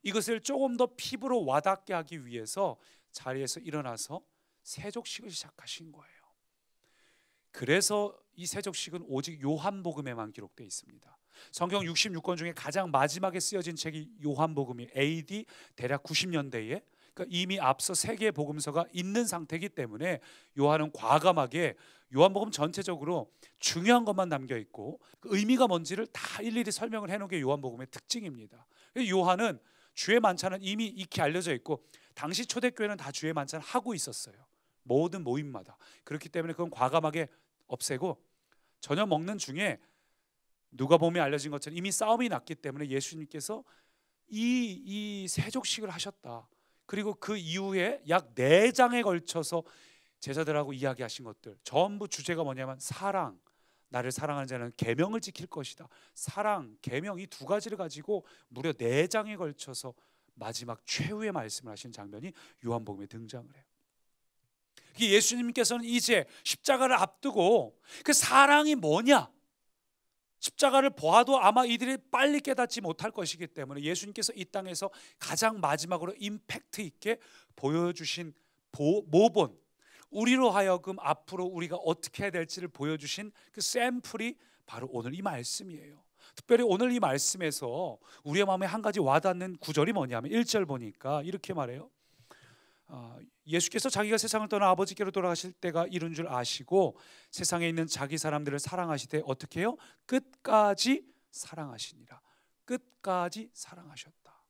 이것을 조금 더 피부로 와닿게 하기 위해서 자리에서 일어나서 세족식을 시작하신 거예요. 그래서 이 세족식은 오직 요한복음에만 기록되어 있습니다. 성경 66권 중에 가장 마지막에 쓰여진 책이 요한복음이 AD 대략 90년대에, 그러니까 이미 앞서 세 개의 복음서가 있는 상태이기 때문에 요한은 과감하게 요한복음 전체적으로 중요한 것만 남겨 있고 그 의미가 뭔지를 다 일일이 설명을 해놓은 게 요한복음의 특징입니다. 요한은 주의 만찬은 이미 익히 알려져 있고, 당시 초대교회는 다 주의 만찬을 하고 있었어요. 모든 모임마다. 그렇기 때문에 그건 과감하게 없애고, 저녁 먹는 중에 누가복음에 알려진 것처럼 이미 싸움이 났기 때문에 예수님께서 이 세족식을 하셨다. 그리고 그 이후에 약 4장에 걸쳐서 제자들하고 이야기하신 것들, 전부 주제가 뭐냐면 사랑, 나를 사랑하는 자는 계명을 지킬 것이다. 사랑, 계명, 이 두 가지를 가지고 무려 4장에 걸쳐서 마지막 최후의 말씀을 하신 장면이 요한복음에 등장을 해요. 예수님께서는 이제 십자가를 앞두고 그 사랑이 뭐냐, 십자가를 보아도 아마 이들이 빨리 깨닫지 못할 것이기 때문에 예수님께서 이 땅에서 가장 마지막으로 임팩트 있게 보여주신 모본, 우리로 하여금 앞으로 우리가 어떻게 해야 될지를 보여주신 그 샘플이 바로 오늘 이 말씀이에요. 특별히 오늘 이 말씀에서 우리의 마음에 한 가지 와닿는 구절이 뭐냐면 1절 보니까 이렇게 말해요. 예수께서 자기가 세상을 떠나 아버지께로 돌아가실 때가 이른 줄 아시고 세상에 있는 자기 사람들을 사랑하시되 어떻게 해요? 끝까지 사랑하시니라. 끝까지 사랑하셨다.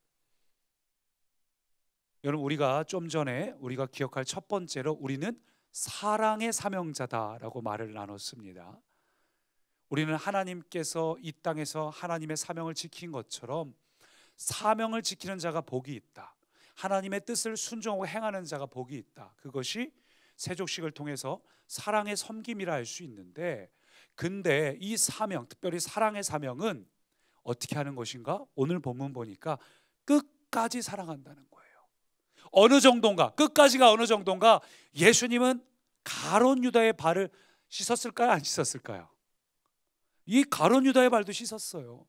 여러분, 우리가 좀 전에 우리가 기억할 첫 번째로 우리는 사랑의 사명자다라고 말을 나눴습니다. 우리는 하나님께서 이 땅에서 하나님의 사명을 지킨 것처럼 사명을 지키는 자가 복이 있다. 하나님의 뜻을 순종하고 행하는 자가 복이 있다. 그것이 세족식을 통해서 사랑의 섬김이라 할 수 있는데, 근데 이 사명, 특별히 사랑의 사명은 어떻게 하는 것인가? 오늘 본문 보니까 끝까지 사랑한다는 거예요. 어느 정도인가? 끝까지가 어느 정도인가? 예수님은 가룟 유다의 발을 씻었을까요? 안 씻었을까요? 이 가룟 유다의 발도 씻었어요.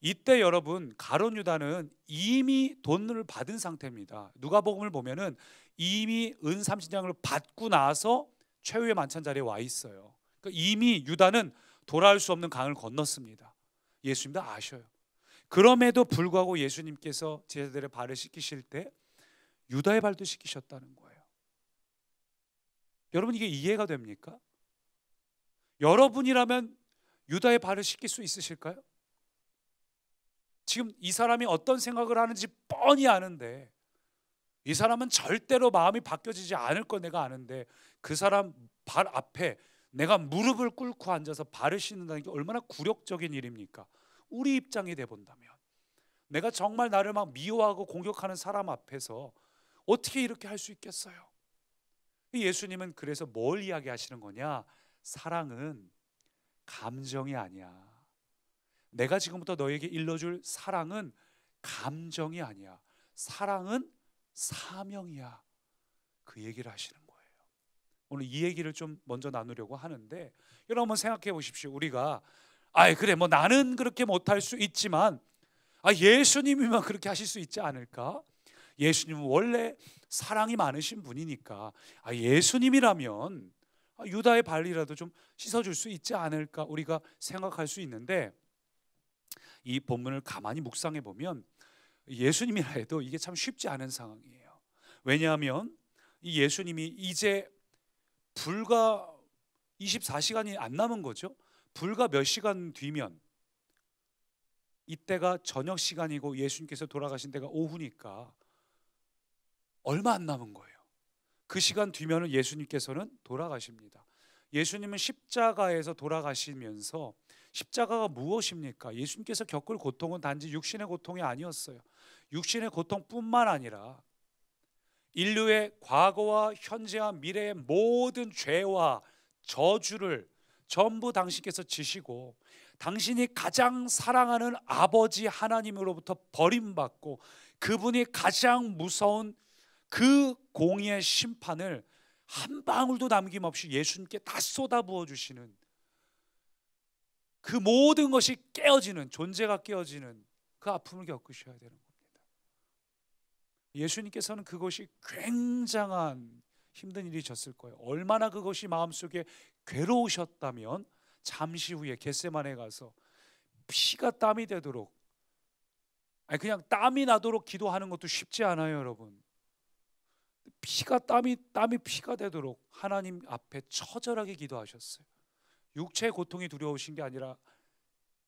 이때 여러분, 가룟 유다는 이미 돈을 받은 상태입니다. 누가복음을 보면은 이미 은30냥을 받고 나서 최후의 만찬 자리에 와 있어요. 그러니까 이미 유다는 돌아올 수 없는 강을 건넜습니다. 예수님도 아셔요. 그럼에도 불구하고 예수님께서 제자들의 발을 씻기실 때 유다의 발도 씻기셨다는 거예요. 여러분, 이게 이해가 됩니까? 여러분이라면 유다의 발을 씻길 수 있으실까요? 지금 이 사람이 어떤 생각을 하는지 뻔히 아는데, 이 사람은 절대로 마음이 바뀌어지지 않을 거 내가 아는데, 그 사람 발 앞에 내가 무릎을 꿇고 앉아서 발을 씻는다는 게 얼마나 굴욕적인 일입니까? 우리 입장이 돼 본다면, 내가 정말 나를 막 미워하고 공격하는 사람 앞에서 어떻게 이렇게 할 수 있겠어요? 예수님은 그래서 뭘 이야기하시는 거냐? 사랑은 감정이 아니야. 내가 지금부터 너에게 일러줄 사랑은 감정이 아니야. 사랑은 사명이야. 그 얘기를 하시는 거예요. 오늘 이 얘기를 좀 먼저 나누려고 하는데, 여러분 한번 생각해 보십시오. 우리가 그래 뭐 나는 그렇게 못할 수 있지만 예수님이면 그렇게 하실 수 있지 않을까? 예수님은 원래 사랑이 많으신 분이니까 예수님이라면 유다의 발이라도 좀 씻어줄 수 있지 않을까 우리가 생각할 수 있는데, 이 본문을 가만히 묵상해 보면 예수님이라 해도 이게 참 쉽지 않은 상황이에요. 왜냐하면 이 예수님이 이제 불과 24시간이 안 남은 거죠. 불과 몇 시간 뒤면, 이때가 저녁 시간이고 예수님께서 돌아가신 때가 오후니까 얼마 안 남은 거예요. 그 시간 뒤면은 예수님께서는 돌아가십니다. 예수님은 십자가에서 돌아가시면서, 십자가가 무엇입니까? 예수님께서 겪을 고통은 단지 육신의 고통이 아니었어요. 육신의 고통뿐만 아니라 인류의 과거와 현재와 미래의 모든 죄와 저주를 전부 당신께서 지시고, 당신이 가장 사랑하는 아버지 하나님으로부터 버림받고 그분이 가장 무서운 그 공의의 심판을 한 방울도 남김없이 예수님께 다 쏟아부어 주시는, 그 모든 것이 깨어지는, 존재가 깨어지는 그 아픔을 겪으셔야 되는 겁니다. 예수님께서는 그것이 굉장한 힘든 일이셨을 거예요. 얼마나 그것이 마음속에 괴로우셨다면 잠시 후에 겟세마네에 가서 피가 땀이 되도록, 아니 그냥 땀이 나도록 기도하는 것도 쉽지 않아요, 여러분. 피가 땀이 피가 되도록 하나님 앞에 처절하게 기도하셨어요. 육체의 고통이 두려우신 게 아니라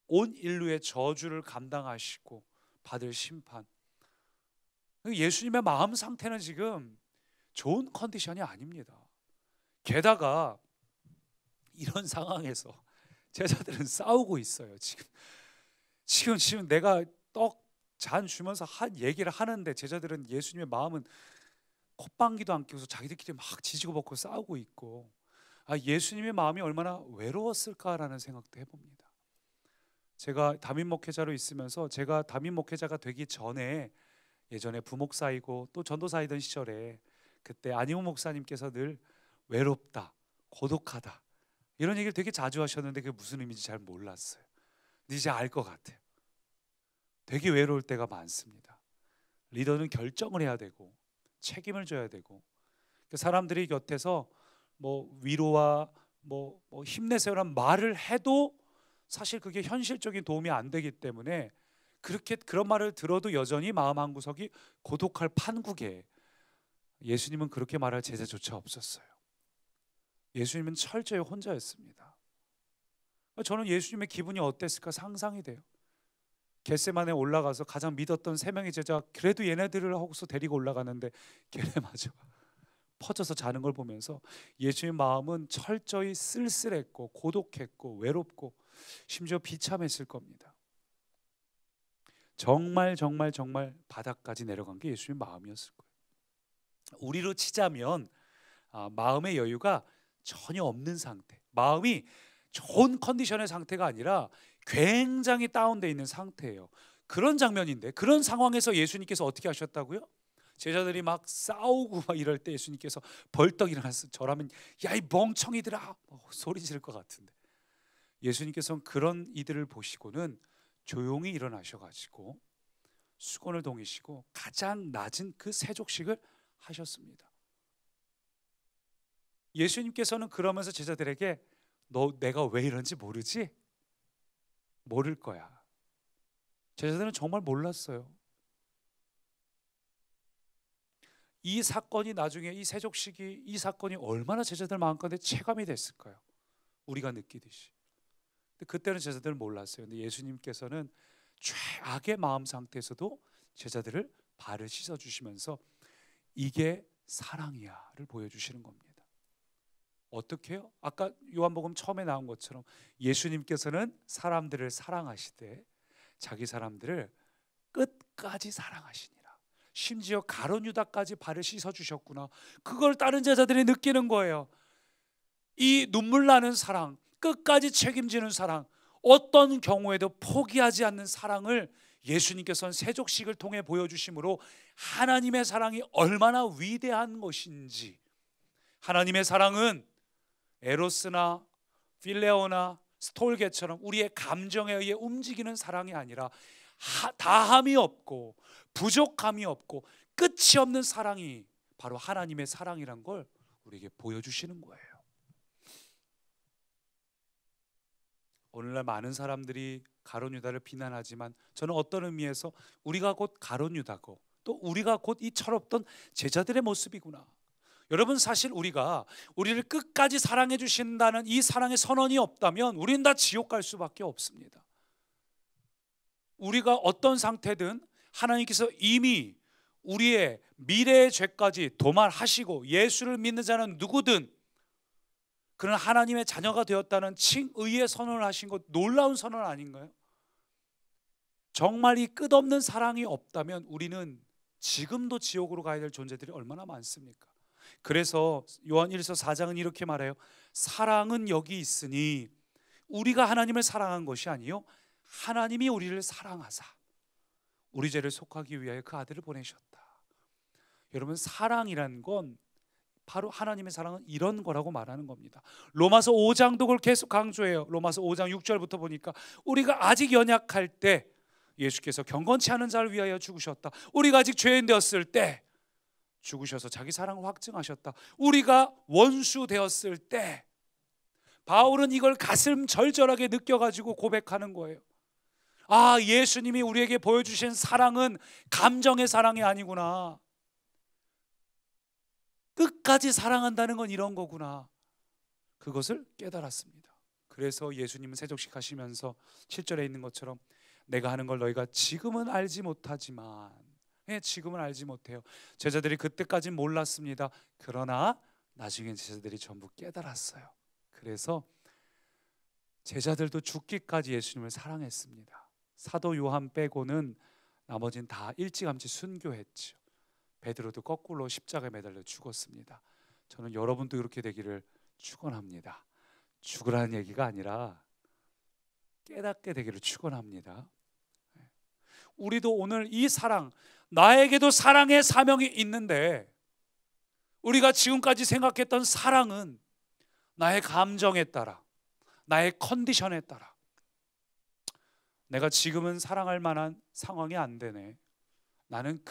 온 인류의 저주를 감당하시고 받을 심판. 예수님의 마음 상태는 지금 좋은 컨디션이 아닙니다. 게다가 이런 상황에서 제자들은 싸우고 있어요. 지금 내가 떡 잔 주면서 한 얘기를 하는데 제자들은 예수님의 마음은 콧방귀도 안 뀌고서 자기들끼리 막 지지고 볶고 싸우고 있고, 예수님의 마음이 얼마나 외로웠을까라는 생각도 해봅니다. 제가 담임 목회자로 있으면서, 제가 담임 목회자가 되기 전에 예전에 부목사이고 또 전도사이던 시절에 그때 안희호 목사님께서 늘 외롭다, 고독하다 이런 얘기를 되게 자주 하셨는데 그게 무슨 의미인지 잘 몰랐어요. 근데 이제 알 것 같아요. 되게 외로울 때가 많습니다. 리더는 결정을 해야 되고 책임을 져야 되고, 사람들이 곁에서 뭐 위로와 뭐 힘내세요라는 말을 해도 사실 그게 현실적인 도움이 안 되기 때문에 그런 말을 들어도 여전히 마음 한구석이 고독할 판국에 예수님은 그렇게 말할 제자조차 없었어요. 예수님은 철저히 혼자였습니다. 저는 예수님의 기분이 어땠을까 상상이 돼요. 겟세마네에 올라가서 가장 믿었던 3명의 제자, 그래도 얘네들을 하고서 데리고 올라가는데 걔네마저 퍼져서 자는 걸 보면서 예수님의 마음은 철저히 쓸쓸했고 고독했고 외롭고 심지어 비참했을 겁니다. 정말 바닥까지 내려간 게 예수님의 마음이었을 거예요. 우리로 치자면 마음의 여유가 전혀 없는 상태, 마음이 좋은 컨디션의 상태가 아니라 굉장히 다운되어 있는 상태예요. 그런 장면인데, 그런 상황에서 예수님께서 어떻게 하셨다고요? 제자들이 막 싸우고 막 이럴 때 예수님께서 벌떡 일어나서, 저라면 야 이 멍청이들아 소리 지를 것 같은데, 예수님께서는 그런 이들을 보시고는 조용히 일어나셔가지고 수건을 동이시고 가장 낮은 그 세족식을 하셨습니다. 예수님께서는 그러면서 제자들에게 너 내가 왜 이런지 모르지? 모를 거야. 제자들은 정말 몰랐어요. 이 사건이 나중에, 이 세족식이, 이 사건이 얼마나 제자들 마음가운데 체감이 됐을까요? 우리가 느끼듯이. 근데 그때는 제자들은 몰랐어요. 근데 예수님께서는 최악의 마음 상태에서도 제자들을 발을 씻어주시면서 이게 사랑이야를 보여주시는 겁니다. 어떻게 해요? 아까 요한복음 처음에 나온 것처럼 예수님께서는 사람들을 사랑하시되 자기 사람들을 끝까지 사랑하시니라. 심지어 가룟 유다까지 발을 씻어주셨구나. 그걸 다른 제자들이 느끼는 거예요. 이 눈물 나는 사랑, 끝까지 책임지는 사랑, 어떤 경우에도 포기하지 않는 사랑을 예수님께서는 세족식을 통해 보여주심으로 하나님의 사랑이 얼마나 위대한 것인지, 하나님의 사랑은 에로스나 필레오나 스톨게처럼 우리의 감정에 의해 움직이는 사랑이 아니라 다함이 없고 부족함이 없고 끝이 없는 사랑이 바로 하나님의 사랑이란 걸 우리에게 보여주시는 거예요. 오늘날 많은 사람들이 가룟 유다를 비난하지만 저는 어떤 의미에서 우리가 곧 가룟 유다고 또 우리가 곧 이 철없던 제자들의 모습이구나. 여러분, 사실 우리를 끝까지 사랑해 주신다는 이 사랑의 선언이 없다면 우리는 다 지옥 갈 수밖에 없습니다. 우리가 어떤 상태든 하나님께서 이미 우리의 미래의 죄까지 도말하시고 예수를 믿는 자는 누구든 그는 하나님의 자녀가 되었다는 칭의의 선언을 하신 것, 놀라운 선언 아닌가요? 정말 이 끝없는 사랑이 없다면 우리는 지금도 지옥으로 가야 될 존재들이 얼마나 많습니까? 그래서 요한 1서 4장은 이렇게 말해요. 사랑은 여기 있으니 우리가 하나님을 사랑한 것이 아니요 하나님이 우리를 사랑하사 우리 죄를 속하기 위하여 그 아들을 보내셨다. 여러분, 사랑이란 건 바로 하나님의 사랑은 이런 거라고 말하는 겁니다. 로마서 5장도 그걸 계속 강조해요. 로마서 5장 6절부터 보니까 우리가 아직 연약할 때 예수께서 경건치 않은 자를 위하여 죽으셨다. 우리가 아직 죄인 되었을 때 죽으셔서 자기 사랑을 확증하셨다. 우리가 원수 되었을 때 바울은 이걸 가슴 절절하게 느껴가지고 고백하는 거예요. 아, 예수님이 우리에게 보여주신 사랑은 감정의 사랑이 아니구나. 끝까지 사랑한다는 건 이런 거구나. 그것을 깨달았습니다. 그래서 예수님은 세족식 하시면서 7절에 있는 것처럼 내가 하는 걸 너희가 지금은 알지 못하지만, 지금은 알지 못해요. 제자들이 그때까지는 몰랐습니다. 그러나 나중엔 제자들이 전부 깨달았어요. 그래서 제자들도 죽기까지 예수님을 사랑했습니다. 사도 요한 빼고는 나머지는 다 일찌감치 순교했죠. 베드로도 거꾸로 십자가에 매달려 죽었습니다. 저는 여러분도 이렇게 되기를 축원합니다. 죽으라는 얘기가 아니라 깨닫게 되기를 축원합니다. 우리도 오늘 이 사랑, 나에게도 사랑의 사명이 있는데 우리가 지금까지 생각했던 사랑은 나의 감정에 따라, 나의 컨디션에 따라, 내가 지금은 사랑할 만한 상황이 안 되네. 나는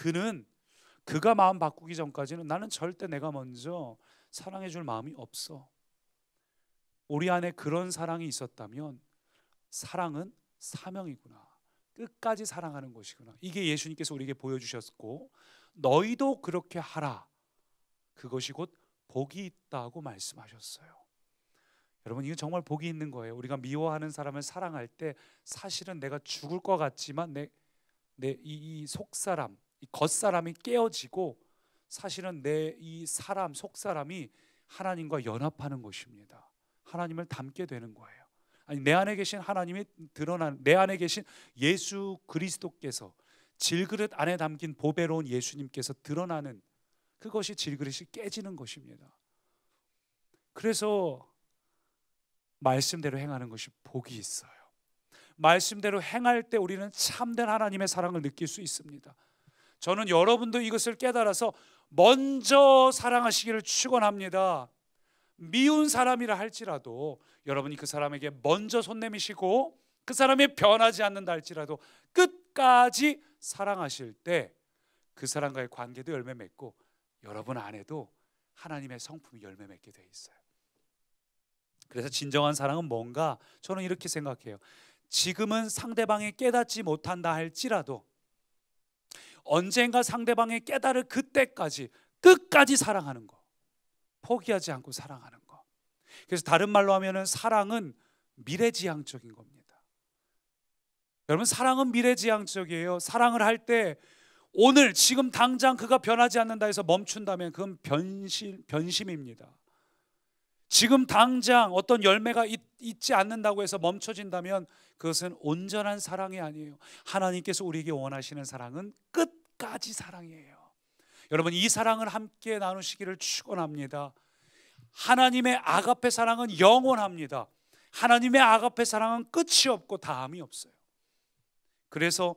그가 마음 바꾸기 전까지는 나는 절대 내가 먼저 사랑해 줄 마음이 없어. 우리 안에 그런 사랑이 있었다면 사랑은 사명이구나. 끝까지 사랑하는 것이구나. 이게 예수님께서 우리에게 보여주셨고 너희도 그렇게 하라. 그것이 곧 복이 있다고 말씀하셨어요. 여러분, 이거 정말 복이 있는 거예요. 우리가 미워하는 사람을 사랑할 때 사실은 내가 죽을 것 같지만 내 이 속사람, 이 겉사람이 깨어지고 사실은 내 이 사람, 속사람이 하나님과 연합하는 것입니다. 하나님을 닮게 되는 거예요. 아니, 내 안에 계신 하나님이 드러나는, 내 안에 계신 예수 그리스도께서, 질그릇 안에 담긴 보배로운 예수님께서 드러나는 그것이 질그릇이 깨지는 것입니다. 그래서 말씀대로 행하는 것이 복이 있어요. 말씀대로 행할 때 우리는 참된 하나님의 사랑을 느낄 수 있습니다. 저는 여러분도 이것을 깨달아서 먼저 사랑하시기를 축원합니다. 미운 사람이라 할지라도 여러분이 그 사람에게 먼저 손 내미시고 그 사람이 변하지 않는다 할지라도 끝까지 사랑하실 때 그 사람과의 관계도 열매 맺고 여러분 안에도 하나님의 성품이 열매 맺게 돼 있어요. 그래서 진정한 사랑은 뭔가? 저는 이렇게 생각해요. 지금은 상대방이 깨닫지 못한다 할지라도 언젠가 상대방이 깨달을 그때까지 끝까지 사랑하는 거, 포기하지 않고 사랑하는 거. 그래서 다른 말로 하면은 사랑은 미래지향적인 겁니다. 여러분, 사랑은 미래지향적이에요. 사랑을 할 때 오늘 지금 당장 그가 변하지 않는다 해서 멈춘다면 그건 변심입니다. 지금 당장 어떤 열매가 있지 않는다고 해서 멈춰진다면 그것은 온전한 사랑이 아니에요. 하나님께서 우리에게 원하시는 사랑은 끝까지 사랑이에요. 여러분, 이 사랑을 함께 나누시기를 축원합니다. 하나님의 아가페 사랑은 영원합니다. 하나님의 아가페 사랑은 끝이 없고 다함이 없어요. 그래서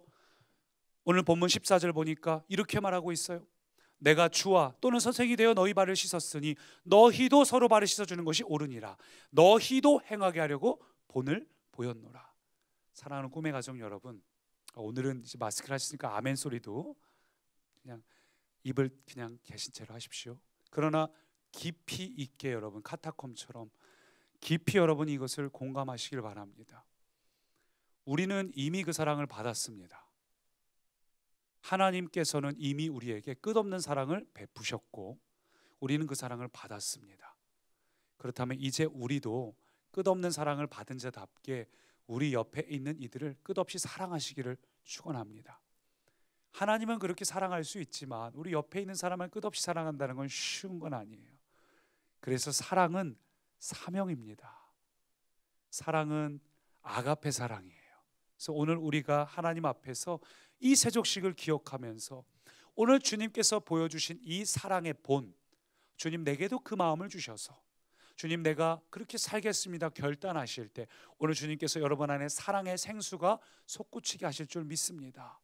오늘 본문 14절 보니까 이렇게 말하고 있어요. 내가 주와 또는 선생이 되어 너희 발을 씻었으니 너희도 서로 발을 씻어주는 것이 옳으니라. 너희도 행하게 하려고 본을 보였노라. 사랑하는 꿈의 가족 여러분, 오늘은 이제 마스크를 하시니까 아멘 소리도 그냥 입을 그냥 계신 채로 하십시오. 그러나 깊이 있게 여러분, 카타콤처럼 깊이 여러분 이것을 공감하시길 바랍니다. 우리는 이미 그 사랑을 받았습니다. 하나님께서는 이미 우리에게 끝없는 사랑을 베푸셨고 우리는 그 사랑을 받았습니다. 그렇다면 이제 우리도 끝없는 사랑을 받은 자답게 우리 옆에 있는 이들을 끝없이 사랑하시기를 축원합니다. 하나님은 그렇게 사랑할 수 있지만 우리 옆에 있는 사람을 끝없이 사랑한다는 건 쉬운 건 아니에요. 그래서 사랑은 사명입니다. 사랑은 아가페 사랑이에요. 그래서 오늘 우리가 하나님 앞에서 이 세족식을 기억하면서 오늘 주님께서 보여주신 이 사랑의 본, 주님 내게도 그 마음을 주셔서 주님 내가 그렇게 살겠습니다 결단하실 때 오늘 주님께서 여러분 안에 사랑의 생수가 솟구치게 하실 줄 믿습니다.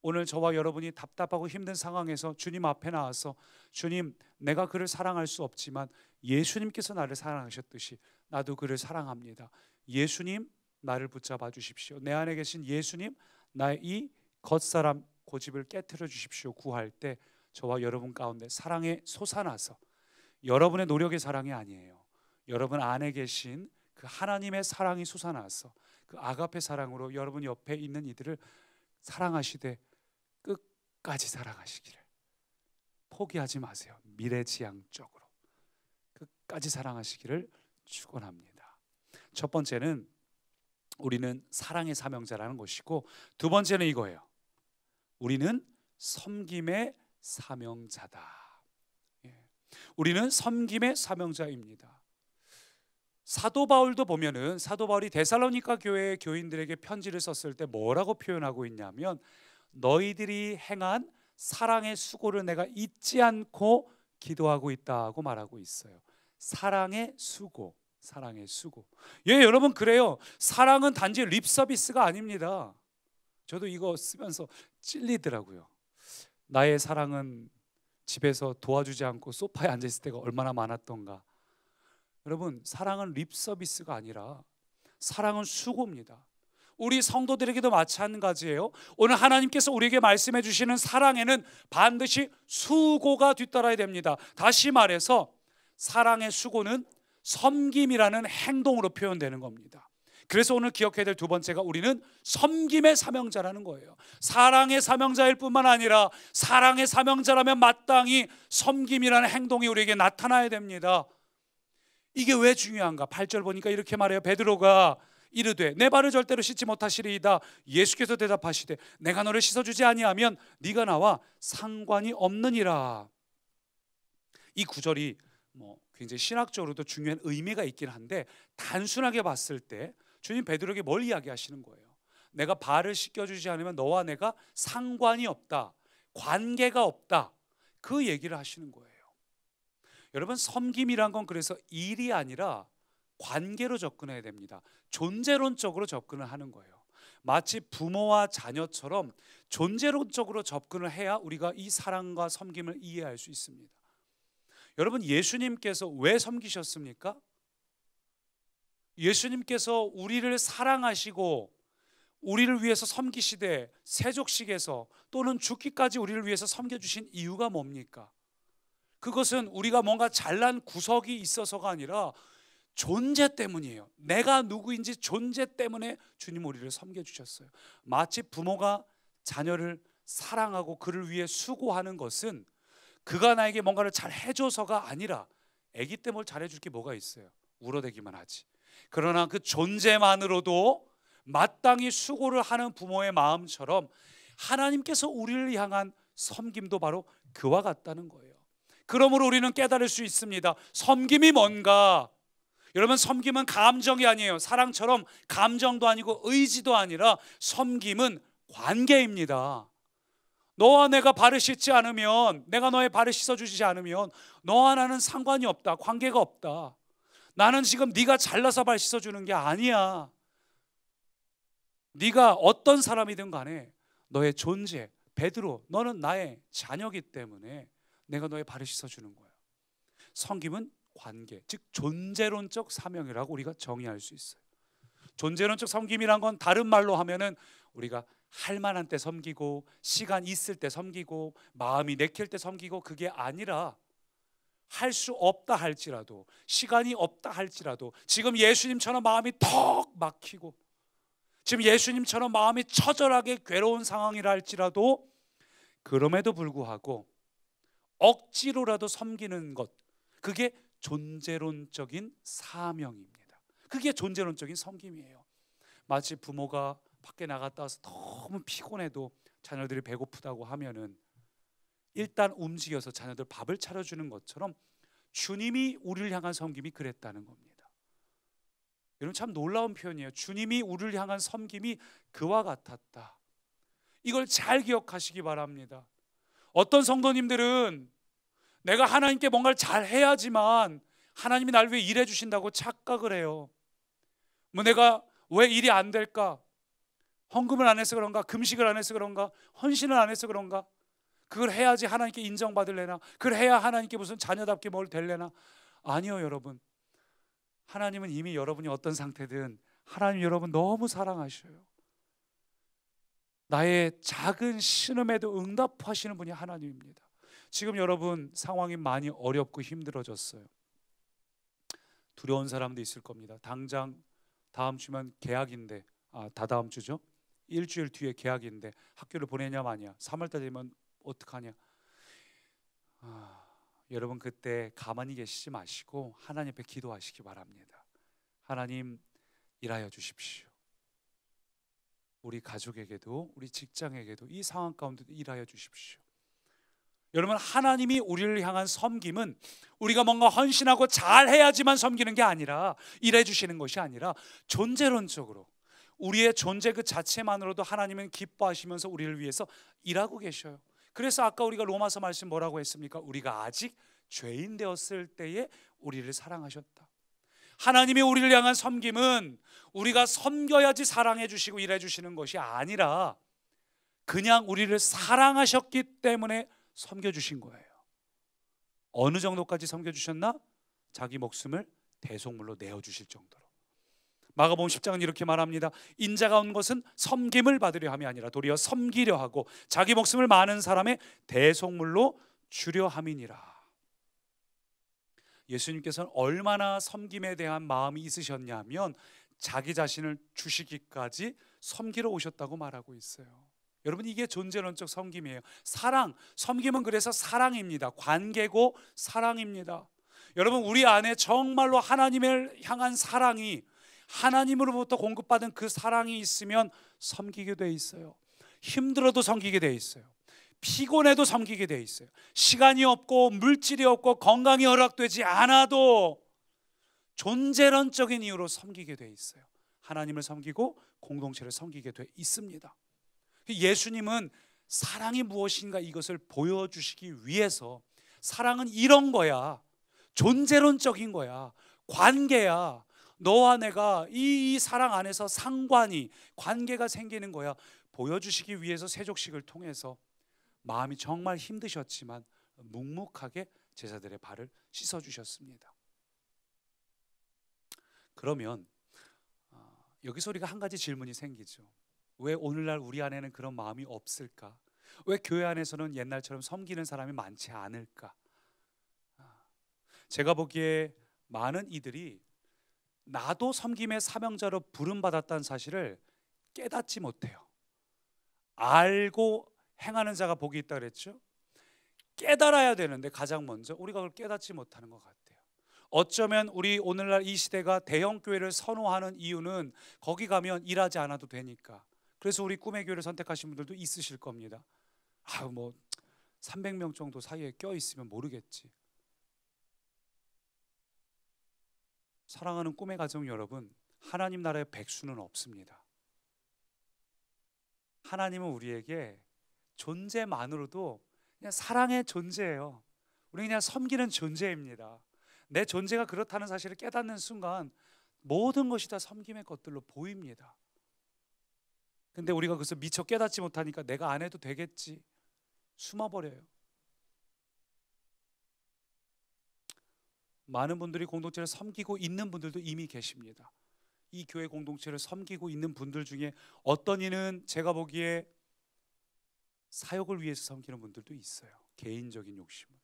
오늘 저와 여러분이 답답하고 힘든 상황에서 주님 앞에 나와서 주님 내가 그를 사랑할 수 없지만 예수님께서 나를 사랑하셨듯이 나도 그를 사랑합니다. 예수님 나를 붙잡아 주십시오. 내 안에 계신 예수님 나의 이 겉사람 고집을 깨트려 주십시오. 구할 때 저와 여러분 가운데 사랑의 솟아나서 여러분의 노력의 사랑이 아니에요. 여러분 안에 계신 그 하나님의 사랑이 솟아나서 그 아가페 사랑으로 여러분 옆에 있는 이들을 사랑하시되 끝까지 사랑하시기를 포기하지 마세요. 미래지향적으로 끝까지 사랑하시기를 축원합니다. 첫 번째는 우리는 사랑의 사명자라는 것이고 두 번째는 이거예요. 우리는 섬김의 사명자다. 우리는 섬김의 사명자입니다. 사도 바울도 보면은 사도 바울이 데살로니가 교회의 교인들에게 편지를 썼을 때 뭐라고 표현하고 있냐면 너희들이 행한 사랑의 수고를 내가 잊지 않고 기도하고 있다고 말하고 있어요. 사랑의 수고, 사랑의 수고. 예, 여러분 그래요. 사랑은 단지 립 서비스가 아닙니다. 저도 이거 쓰면서 찔리더라고요. 나의 사랑은 집에서 도와주지 않고 소파에 앉아있을 때가 얼마나 많았던가. 여러분 사랑은 립 서비스가 아니라 사랑은 수고입니다. 우리 성도들에게도 마찬가지예요. 오늘 하나님께서 우리에게 말씀해 주시는 사랑에는 반드시 수고가 뒤따라야 됩니다. 다시 말해서 사랑의 수고는 섬김이라는 행동으로 표현되는 겁니다. 그래서 오늘 기억해야 될 두 번째가 우리는 섬김의 사명자라는 거예요. 사랑의 사명자일 뿐만 아니라 사랑의 사명자라면 마땅히 섬김이라는 행동이 우리에게 나타나야 됩니다. 이게 왜 중요한가? 8절 보니까 이렇게 말해요. 베드로가 이르되 내 발을 절대로 씻지 못하시리이다. 예수께서 대답하시되 내가 너를 씻어주지 아니하면 네가 나와 상관이 없느니라. 이 구절이 굉장히 신학적으로도 중요한 의미가 있긴 한데 단순하게 봤을 때 주님 베드로에게 뭘 이야기하시는 거예요? 내가 발을 씻겨주지 않으면 너와 내가 상관이 없다, 관계가 없다, 그 얘기를 하시는 거예요. 여러분 섬김이란 건 그래서 일이 아니라 관계로 접근해야 됩니다. 존재론적으로 접근을 하는 거예요. 마치 부모와 자녀처럼 존재론적으로 접근을 해야 우리가 이 사랑과 섬김을 이해할 수 있습니다. 여러분 예수님께서 왜 섬기셨습니까? 예수님께서 우리를 사랑하시고 우리를 위해서 섬기시되 세족식에서 또는 죽기까지 우리를 위해서 섬겨주신 이유가 뭡니까? 그것은 우리가 뭔가 잘난 구석이 있어서가 아니라 존재 때문이에요. 내가 누구인지 존재 때문에 주님 우리를 섬겨주셨어요. 마치 부모가 자녀를 사랑하고 그를 위해 수고하는 것은 그가 나에게 뭔가를 잘 해줘서가 아니라 아기 때 뭘 잘해줄 게 뭐가 있어요? 울어대기만 하지. 그러나 그 존재만으로도 마땅히 수고를 하는 부모의 마음처럼 하나님께서 우리를 향한 섬김도 바로 그와 같다는 거예요. 그러므로 우리는 깨달을 수 있습니다. 섬김이 뭔가? 여러분 섬김은 감정이 아니에요. 사랑처럼 감정도 아니고 의지도 아니라 섬김은 관계입니다. 너와 내가 발을 씻지 않으면, 내가 너의 발을 씻어주지 않으면 너와 나는 상관이 없다, 관계가 없다. 나는 지금 네가 잘나서 발 씻어주는 게 아니야. 네가 어떤 사람이든 간에 너의 존재, 베드로 너는 나의 자녀이기 때문에 내가 너의 발을 씻어주는 거야. 섬김은 관계, 즉 존재론적 사명이라고 우리가 정의할 수 있어요. 존재론적 섬김이란 건 다른 말로 하면은 우리가 할 만한 때 섬기고 시간 있을 때 섬기고 마음이 내킬 때 섬기고, 그게 아니라 할 수 없다 할지라도, 시간이 없다 할지라도, 지금 예수님처럼 마음이 턱 막히고 지금 예수님처럼 마음이 처절하게 괴로운 상황이라 할지라도 그럼에도 불구하고 억지로라도 섬기는 것, 그게 존재론적인 사명입니다. 그게 존재론적인 섬김이에요. 마치 부모가 밖에 나갔다 와서 너무 피곤해도 자녀들이 배고프다고 하면은 일단 움직여서 자녀들 밥을 차려주는 것처럼 주님이 우리를 향한 섬김이 그랬다는 겁니다. 여러분 참 놀라운 표현이에요. 주님이 우리를 향한 섬김이 그와 같았다. 이걸 잘 기억하시기 바랍니다. 어떤 성도님들은 내가 하나님께 뭔가를 잘 해야지만 하나님이 날 위해 일해 주신다고 착각을 해요. 뭐 내가 왜 일이 안 될까? 헌금을 안 해서 그런가? 금식을 안 해서 그런가? 헌신을 안 해서 그런가? 그걸 해야지 하나님께 인정받을래나? 그걸 해야 하나님께 무슨 자녀답게 뭘 될래나? 아니요, 여러분. 하나님은 이미 여러분이 어떤 상태든 하나님 여러분 너무 사랑하셔요. 나의 작은 신음에도 응답하시는 분이 하나님입니다. 지금 여러분 상황이 많이 어렵고 힘들어졌어요. 두려운 사람도 있을 겁니다. 당장 다음 주면 개학인데, 다다음 주죠? 일주일 뒤에 개학인데 학교를 보내냐 마냐, 3월달 되면 어떡하냐. 여러분 그때 가만히 계시지 마시고 하나님 앞에 기도하시기 바랍니다. 하나님 일하여 주십시오. 우리 가족에게도 우리 직장에게도 이 상황 가운데도 일하여 주십시오. 여러분 하나님이 우리를 향한 섬김은 우리가 뭔가 헌신하고 잘해야지만 섬기는 게 아니라, 일해 주시는 것이 아니라 존재론적으로 우리의 존재 그 자체만으로도 하나님은 기뻐하시면서 우리를 위해서 일하고 계셔요. 그래서 아까 우리가 로마서 말씀 뭐라고 했습니까? 우리가 아직 죄인 되었을 때에 우리를 사랑하셨다. 하나님이 우리를 향한 섬김은 우리가 섬겨야지 사랑해 주시고 일해 주시는 것이 아니라 그냥 우리를 사랑하셨기 때문에 섬겨주신 거예요. 어느 정도까지 섬겨주셨나? 자기 목숨을 대속물로 내어주실 정도로. 마가복음 10장은 이렇게 말합니다. 인자가 온 것은 섬김을 받으려 함이 아니라 도리어 섬기려 하고 자기 목숨을 많은 사람의 대속물로 주려 함이니라. 예수님께서는 얼마나 섬김에 대한 마음이 있으셨냐면 자기 자신을 주시기까지 섬기러 오셨다고 말하고 있어요. 여러분 이게 존재론적 섬김이에요. 사랑, 섬김은 그래서 사랑입니다. 관계고 사랑입니다. 여러분 우리 안에 정말로 하나님을 향한 사랑이, 하나님으로부터 공급받은 그 사랑이 있으면 섬기게 돼 있어요. 힘들어도 섬기게 돼 있어요. 피곤해도 섬기게 돼 있어요. 시간이 없고 물질이 없고 건강이 허락되지 않아도 존재론적인 이유로 섬기게 돼 있어요. 하나님을 섬기고 공동체를 섬기게 돼 있습니다. 예수님은 사랑이 무엇인가 이것을 보여주시기 위해서, 사랑은 이런 거야, 존재론적인 거야, 관계야, 너와 내가 이 사랑 안에서 상관이, 관계가 생기는 거야, 보여주시기 위해서 세족식을 통해서 마음이 정말 힘드셨지만 묵묵하게 제자들의 발을 씻어주셨습니다. 그러면 여기서 우리가 한 가지 질문이 생기죠. 왜 오늘날 우리 안에는 그런 마음이 없을까? 왜 교회 안에서는 옛날처럼 섬기는 사람이 많지 않을까? 제가 보기에 많은 이들이 나도 섬김의 사명자로 부름받았다는 사실을 깨닫지 못해요. 알고 행하는 자가 복이 있다 그랬죠? 깨달아야 되는데 가장 먼저 우리가 그걸 깨닫지 못하는 것 같아요. 어쩌면 우리 오늘날 이 시대가 대형 교회를 선호하는 이유는 거기 가면 일하지 않아도 되니까. 그래서 우리 꿈의 교회를 선택하신 분들도 있으실 겁니다. 뭐 300명 정도 사이에 껴있으면 모르겠지. 사랑하는 꿈의 가정 여러분, 하나님 나라의 백수는 없습니다. 하나님은 우리에게 존재만으로도 그냥 사랑의 존재예요. 우리는 그냥 섬기는 존재입니다. 내 존재가 그렇다는 사실을 깨닫는 순간 모든 것이 다 섬김의 것들로 보입니다. 근데 우리가 그것을 미처 깨닫지 못하니까 내가 안 해도 되겠지, 숨어버려요. 많은 분들이 공동체를 섬기고 있는 분들도 이미 계십니다. 이 교회 공동체를 섬기고 있는 분들 중에 어떤 이는 제가 보기에 사역을 위해서 섬기는 분들도 있어요. 개인적인 욕심을.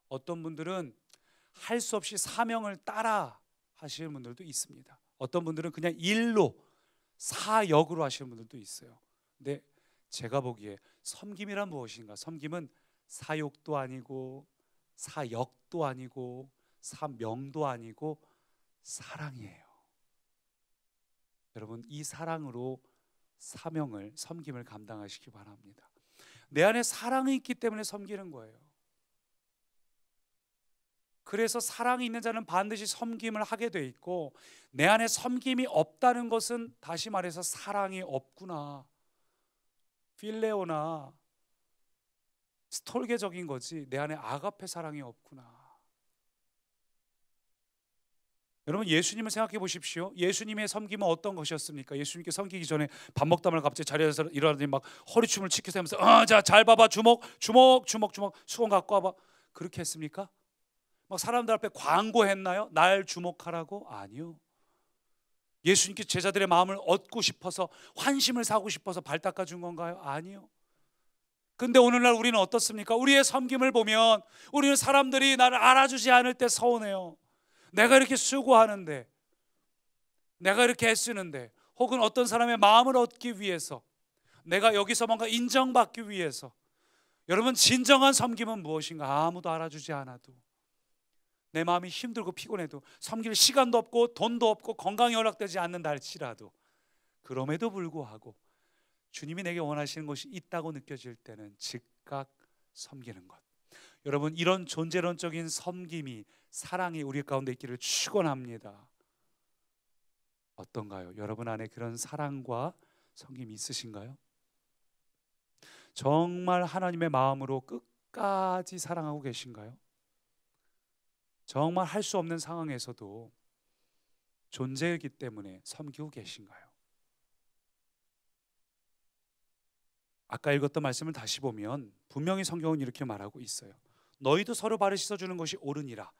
어떤 분들은 할 수 없이 사명을 따라 하시는 분들도 있습니다. 어떤 분들은 그냥 일로, 사역으로 하시는 분들도 있어요. 근데 제가 보기에 섬김이란 무엇인가? 섬김은 사욕도 아니고 사역도 아니고 사명도 아니고 사랑이에요. 여러분 이 사랑으로 사명을, 섬김을 감당하시기 바랍니다. 내 안에 사랑이 있기 때문에 섬기는 거예요. 그래서 사랑이 있는 자는 반드시 섬김을 하게 돼 있고, 내 안에 섬김이 없다는 것은 다시 말해서 사랑이 없구나, 필레오나 스톨게적인 거지 내 안에 아가페 사랑이 없구나. 여러분 예수님을 생각해 보십시오. 예수님의 섬김은 어떤 것이었습니까? 예수님께 섬기기 전에 밥 먹다 말고 갑자기 자리에서 일어나더니 막 허리춤을 치켜서 하면서 자, 잘 봐봐, 주먹 주먹 주먹 주먹, 수건 갖고 와봐, 그렇게 했습니까? 막 사람들 앞에 광고했나요? 날 주목하라고? 아니요. 예수님께 제자들의 마음을 얻고 싶어서, 환심을 사고 싶어서 발 닦아준 건가요? 아니요. 근데 오늘날 우리는 어떻습니까? 우리의 섬김을 보면 우리는 사람들이 나를 알아주지 않을 때 서운해요. 내가 이렇게 수고하는데, 내가 이렇게 애쓰는데, 혹은 어떤 사람의 마음을 얻기 위해서, 내가 여기서 뭔가 인정받기 위해서. 여러분, 진정한 섬김은 무엇인가? 아무도 알아주지 않아도, 내 마음이 힘들고 피곤해도, 섬길 시간도 없고 돈도 없고 건강이 허락되지 않는다 할지라도, 그럼에도 불구하고 주님이 내게 원하시는 것이 있다고 느껴질 때는 즉각 섬기는 것. 여러분, 이런 존재론적인 섬김이, 사랑이 우리 가운데 있기를 축원합니다. 어떤가요? 여러분 안에 그런 사랑과 섬김이 있으신가요? 정말 하나님의 마음으로 끝까지 사랑하고 계신가요? 정말 할 수 없는 상황에서도 존재이기 때문에 섬기고 계신가요? 아까 읽었던 말씀을 다시 보면 분명히 성경은 이렇게 말하고 있어요. 너희도 서로 발을 씻어주는 것이 옳으니라.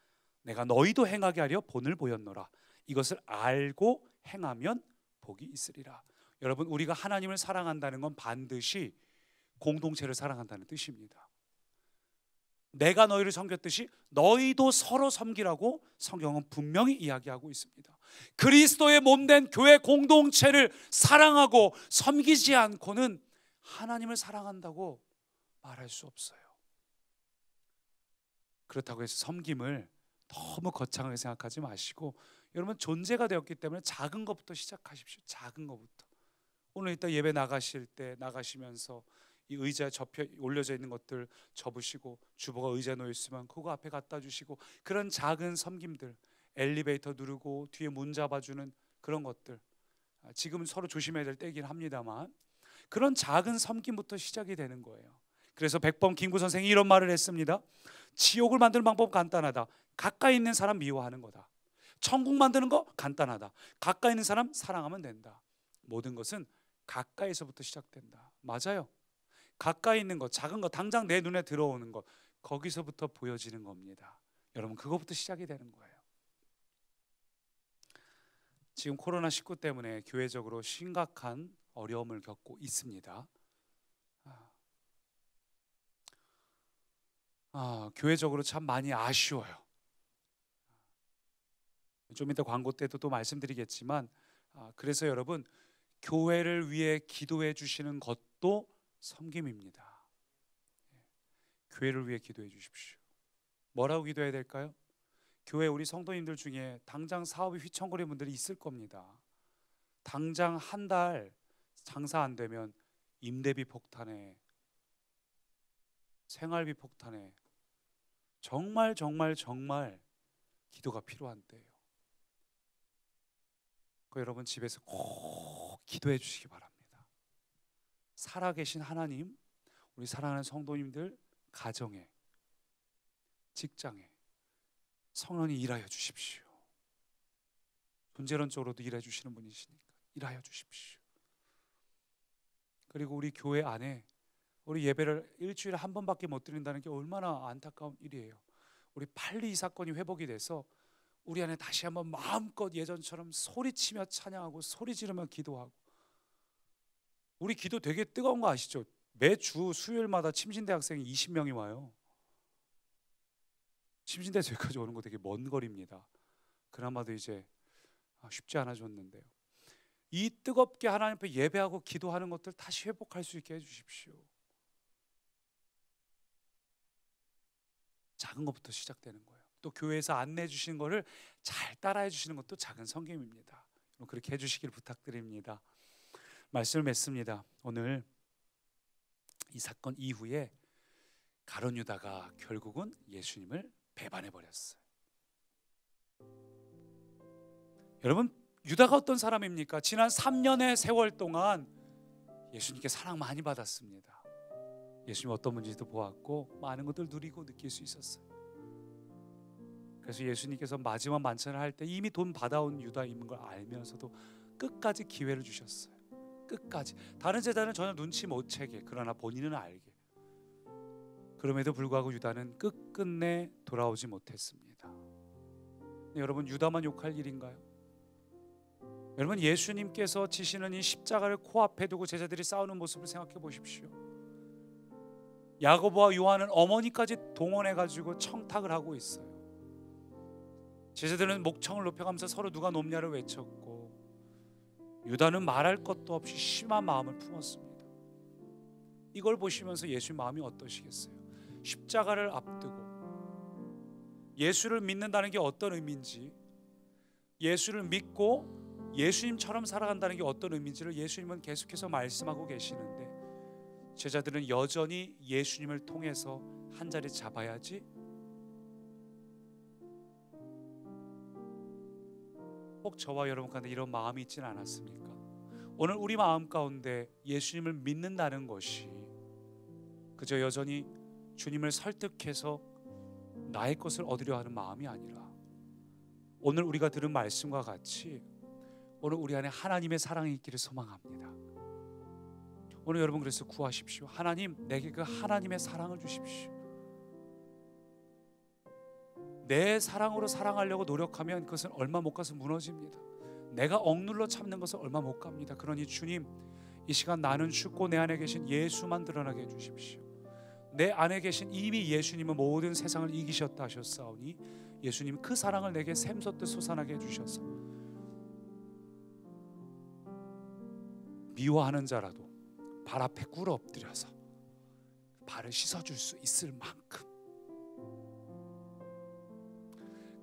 내가 너희도 행하게 하려 본을 보였노라. 이것을 알고 행하면 복이 있으리라. 여러분, 우리가 하나님을 사랑한다는 건 반드시 공동체를 사랑한다는 뜻입니다. 내가 너희를 섬겼듯이 너희도 서로 섬기라고 성경은 분명히 이야기하고 있습니다. 그리스도의 몸된 교회 공동체를 사랑하고 섬기지 않고는 하나님을 사랑한다고 말할 수 없어요. 그렇다고 해서 섬김을 너무 거창하게 생각하지 마시고, 여러분 존재가 되었기 때문에 작은 것부터 시작하십시오. 작은 것부터. 오늘 이따 예배 나가실 때, 나가시면서 이 의자에 접혀 올려져 있는 것들 접으시고, 주보가 의자에 놓여 있으면 그거 앞에 갖다 주시고, 그런 작은 섬김들, 엘리베이터 누르고 뒤에 문 잡아주는 그런 것들, 지금은 서로 조심해야 될 때이긴 합니다만 그런 작은 섬김부터 시작이 되는 거예요. 그래서 백범 김구 선생이 이런 말을 했습니다. 지옥을 만드는 방법 간단하다. 가까이 있는 사람 미워하는 거다. 천국 만드는 거 간단하다. 가까이 있는 사람 사랑하면 된다. 모든 것은 가까이서부터 시작된다. 맞아요. 가까이 있는 것, 작은 것, 당장 내 눈에 들어오는 것, 거기서부터 보여지는 겁니다. 여러분, 그거부터 시작이 되는 거예요. 지금 코로나19 때문에 교회적으로 심각한 어려움을 겪고 있습니다. 교회적으로 참 많이 아쉬워요. 좀 이따 광고 때도 또 말씀드리겠지만, 그래서 여러분, 교회를 위해 기도해 주시는 것도 섬김입니다. 교회를 위해 기도해 주십시오. 뭐라고 기도해야 될까요? 교회 우리 성도님들 중에 당장 사업이 휘청거리는 분들이 있을 겁니다. 당장 한 달 장사 안 되면 임대비 폭탄에, 생활비 폭탄에 정말 기도가 필요한 때예요. 여러분 집에서 꼭 기도해 주시기 바랍니다. 살아계신 하나님, 우리 사랑하는 성도님들 가정에, 직장에 성령이 일하여 주십시오. 존재론적으로도 일해 주시는 분이시니까 일하여 주십시오. 그리고 우리 교회 안에 우리 예배를 일주일에 한 번밖에 못 드린다는 게 얼마나 안타까운 일이에요. 우리 빨리 이 사건이 회복이 돼서 우리 안에 다시 한번 마음껏 예전처럼 소리치며 찬양하고 소리 지르며 기도하고. 우리 기도 되게 뜨거운 거 아시죠? 매주 수요일마다 침신대 학생이 20명이 와요. 침신대에서 여기까지 오는 거 되게 먼 거리입니다. 그나마도 이제 쉽지 않아졌는데요. 이 뜨겁게 하나님 앞에 예배하고 기도하는 것들 다시 회복할 수 있게 해주십시오. 작은 것부터 시작되는 거예요. 또 교회에서 안내해 주시는 거를 잘 따라해 주시는 것도 작은 섬김입니다. 그렇게 해주시길 부탁드립니다. 말씀을 맺습니다. 오늘 이 사건 이후에 가룟 유다가 결국은 예수님을 배반해 버렸어요. 여러분, 유다가 어떤 사람입니까? 지난 3년의 세월 동안 예수님께 사랑 많이 받았습니다. 예수님 어떤 분인지도 보았고 많은 것들 누리고 느낄 수 있었어요. 그래서 예수님께서 마지막 만찬을 할 때 이미 돈 받아온 유다임인 걸 알면서도 끝까지 기회를 주셨어요. 끝까지. 다른 제자는 전혀 눈치 못 채게, 그러나 본인은 알게. 그럼에도 불구하고 유다는 끝끝내 돌아오지 못했습니다. 여러분, 유다만 욕할 일인가요? 여러분, 예수님께서 지시는 이 십자가를 코앞에 두고 제자들이 싸우는 모습을 생각해 보십시오. 야고보와 요한은 어머니까지 동원해가지고 청탁을 하고 있어요. 제자들은 목청을 높여가면서 서로 누가 높냐를 외쳤고, 유다는 말할 것도 없이 심한 마음을 품었습니다. 이걸 보시면서 예수님 마음이 어떠시겠어요? 십자가를 앞두고 예수를 믿는다는 게 어떤 의미인지, 예수를 믿고 예수님처럼 살아간다는 게 어떤 의미인지를 예수님은 계속해서 말씀하고 계시는데, 제자들은 여전히 예수님을 통해서 한 자리 잡아야지, 꼭 저와 여러분 가운데 이런 마음이 있지는 않았습니까? 오늘 우리 마음 가운데 예수님을 믿는다는 것이 그저 여전히 주님을 설득해서 나의 것을 얻으려 하는 마음이 아니라, 오늘 우리가 들은 말씀과 같이 오늘 우리 안에 하나님의 사랑이 있기를 소망합니다. 오늘 여러분 그래서 구하십시오. 하나님, 내게 그 하나님의 사랑을 주십시오. 내 사랑으로 사랑하려고 노력하면 그것은 얼마 못 가서 무너집니다. 내가 억눌러 참는 것은 얼마 못 갑니다. 그러니 주님, 이 시간 나는 죽고 내 안에 계신 예수만 드러나게 해주십시오. 내 안에 계신 이미 예수님은 모든 세상을 이기셨다 하셨사오니, 예수님 그 사랑을 내게 샘솟듯 솟아나게 해주셔서 미워하는 자라도 발 앞에 꿇어 엎드려서 발을 씻어줄 수 있을 만큼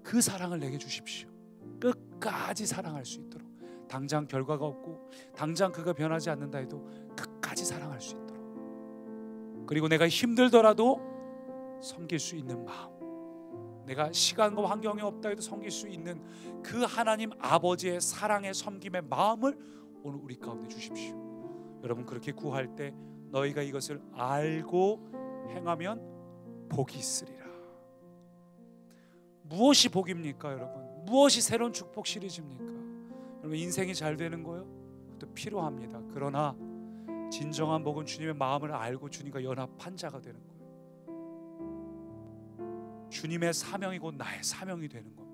그 사랑을 내게 주십시오. 끝까지 사랑할 수 있도록, 당장 결과가 없고 당장 그가 변하지 않는다 해도 끝까지 사랑할 수 있도록, 그리고 내가 힘들더라도 섬길 수 있는 마음, 내가 시간과 환경이 없다 해도 섬길 수 있는 그 하나님 아버지의 사랑의 섬김의 마음을 오늘 우리 가운데 주십시오. 여러분, 그렇게 구할 때 너희가 이것을 알고 행하면 복이 있으리라. 무엇이 복입니까 여러분? 무엇이 새로운 축복 시리즈입니까? 여러분, 인생이 잘 되는 거요? 그것도 필요합니다. 그러나 진정한 복은 주님의 마음을 알고 주님과 연합한 자가 되는 거예요. 주님의 사명이 곧 나의 사명이 되는 겁니다.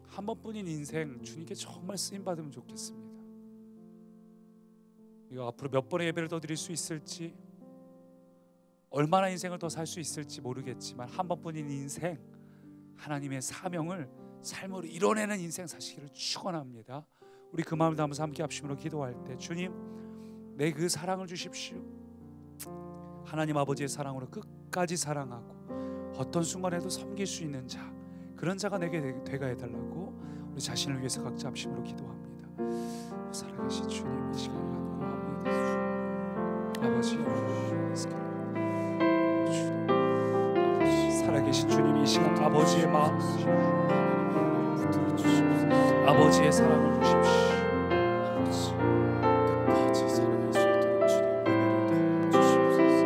한 번뿐인 인생 주님께 정말 쓰임받으면 좋겠습니다. 이거 앞으로 몇 번의 예배를 더 드릴 수 있을지, 얼마나 인생을 더 살 수 있을지 모르겠지만, 한 번뿐인 인생 하나님의 사명을 삶으로 이뤄내는 인생 사시기를 축원합니다. 우리 그 마음을 담아서 함께 합심으로 기도할 때, 주님, 내 그 사랑을 주십시오. 하나님 아버지의 사랑으로 끝까지 사랑하고 어떤 순간에도 섬길 수 있는 자, 그런 자가 내게 되게 해달라고 우리 자신을 위해서 각자 합심으로 기도합니다. 살아계신 주님, 이 시간을 간구합니다. 아버지, 살아계신 주님, 이 시간 아버지의 마음, 아버지의 사랑을 주십시오. 끝까지 사랑할 수 있도록 주님 은혜를 주시옵소서.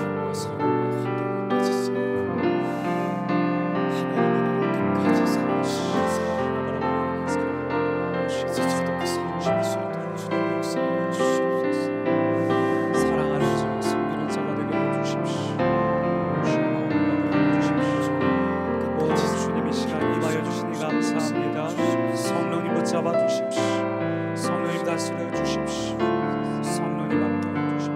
형편과 상황과 환경을 맞으시고 하나님의 나라 끝까지 사랑할 수 있는 저도 그 사랑을 줄 수 있도록 주님 역사하여 주시옵소서. 사랑하는 자, 섬기는 자가 되게 해주십시오. 주의 마음을 주십시오. 오 주님, 이 시간 임하여 주시니 감사합니다. 성령님 붙잡아 주십시오. 성령님 다스려 주십시오. 성령님 함께해 주십시오.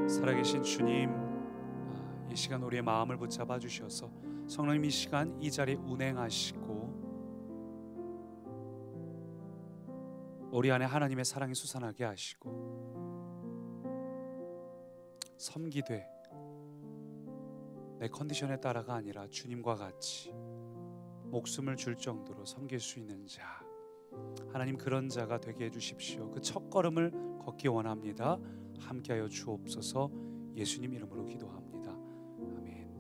살아계신 주님, 이 시간 우리의 마음을 붙잡아 주셔서 성령님 이 시간 이 자리에 운행하시고 우리 안에 하나님의 사랑이 솟아나게 하시고, 섬기되 내 컨디션에 따라가 아니라 주님과 같이 목숨을 줄 정도로 섬길 수 있는 자, 하나님 그런 자가 되게 해주십시오. 그 첫걸음을 걷기 원합니다. 함께하여 주옵소서. 예수님 이름으로 기도합니다. 아멘.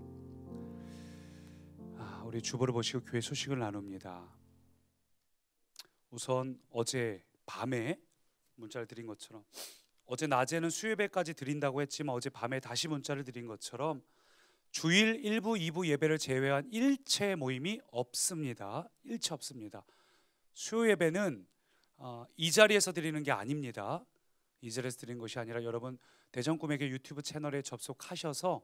우리 주보를 보시고 교회 소식을 나눕니다. 우선 어제 밤에 문자를 드린 것처럼 어제 낮에는 수요예배까지 드린다고 했지만 어제 밤에 다시 문자를 드린 것처럼 주일 1부, 2부 예배를 제외한 일체 모임이 없습니다. 일체 없습니다. 수요예배는 이 자리에서 드리는 게 아닙니다. 이 자리에서 드리는 것이 아니라 여러분 대전꿈에게 유튜브 채널에 접속하셔서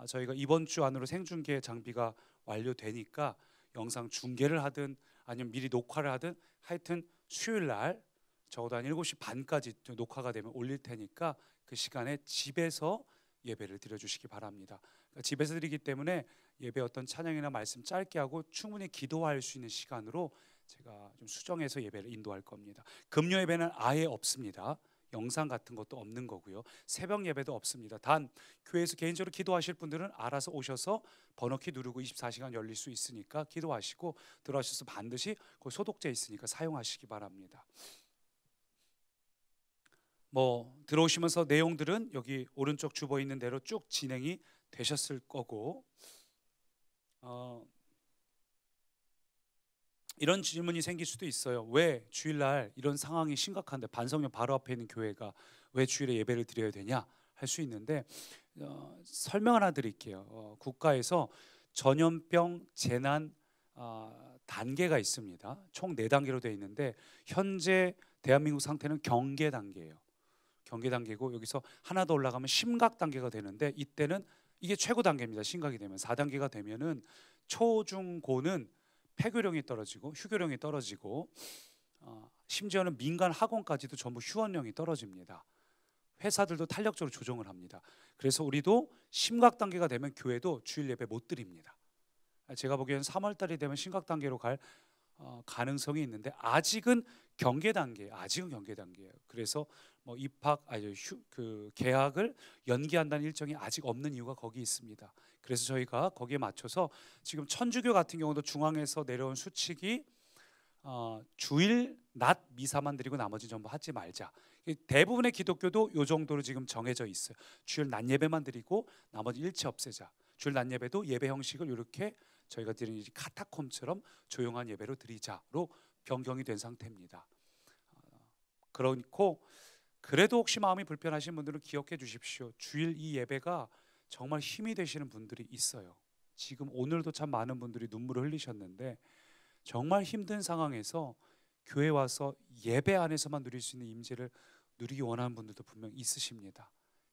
저희가 이번 주 안으로 생중계 장비가 완료되니까 영상 중계를 하든 아니면 미리 녹화를 하든 하여튼 수요일 날 적어도 한 7시 반까지 녹화가 되면 올릴 테니까 그 시간에 집에서 예배를 드려주시기 바랍니다. 그러니까 집에서 드리기 때문에 예배 어떤 찬양이나 말씀 짧게 하고 충분히 기도할 수 있는 시간으로 제가 좀 수정해서 예배를 인도할 겁니다. 금요 예배는 아예 없습니다. 영상 같은 것도 없는 거고요. 새벽 예배도 없습니다. 단 교회에서 개인적으로 기도하실 분들은 알아서 오셔서 번호키 누르고 24시간 열릴 수 있으니까 기도하시고 들어가셔서 반드시 그 소독제 있으니까 사용하시기 바랍니다. 들어오시면서 내용들은 여기 오른쪽 주보 있는 대로 쭉 진행이 되셨을 거고 이런 질문이 생길 수도 있어요. 왜 주일날 이런 상황이 심각한데 반성령 바로 앞에 있는 교회가 왜 주일에 예배를 드려야 되냐 할 수 있는데 설명 하나 드릴게요. 국가에서 전염병 재난 단계가 있습니다. 총 4단계로 되어 있는데 현재 대한민국 상태는 경계 단계예요. 경계 단계고 여기서 하나 더 올라가면 심각 단계가 되는데 이때는 이게 최고 단계입니다. 심각이 되면 4단계가 되면은 초, 중, 고는 폐교령이 떨어지고 휴교령이 떨어지고 심지어는 민간 학원까지도 전부 휴원령이 떨어집니다. 회사들도 탄력적으로 조정을 합니다. 그래서 우리도 심각 단계가 되면 교회도 주일 예배 못 드립니다. 제가 보기에는 3월 달이 되면 심각 단계로 갈 가능성이 있는데 아직은 경계 단계, 아직은 경계 단계예요. 그래서 계약을 연기한다는 일정이 아직 없는 이유가 거기 있습니다. 그래서 저희가 거기에 맞춰서 지금 천주교 같은 경우도 중앙에서 내려온 수칙이 주일 낮 미사만 드리고 나머지 전부 하지 말자. 대부분의 기독교도 이 정도로 지금 정해져 있어요. 주일 낮 예배만 드리고 나머지 일체 없애자. 주일 낮 예배도 예배 형식을 이렇게 저희가 드리는 카타콤처럼 조용한 예배로 드리자로 변경이 된 상태입니다. 그렇고 그래도 혹시 마음이 불편하신 분들은 기억해 주십시오. 주일 이 예배가 정말 힘이 되시는 분들이 있어요. 지금 오늘도 참 많은 분들이 눈물을 흘리셨는데 정말 힘든 상황에서 교회 와서 예배 안에서만 누릴 수 있는 임재를 누리기 원하는 분들도 분명 있으십니다.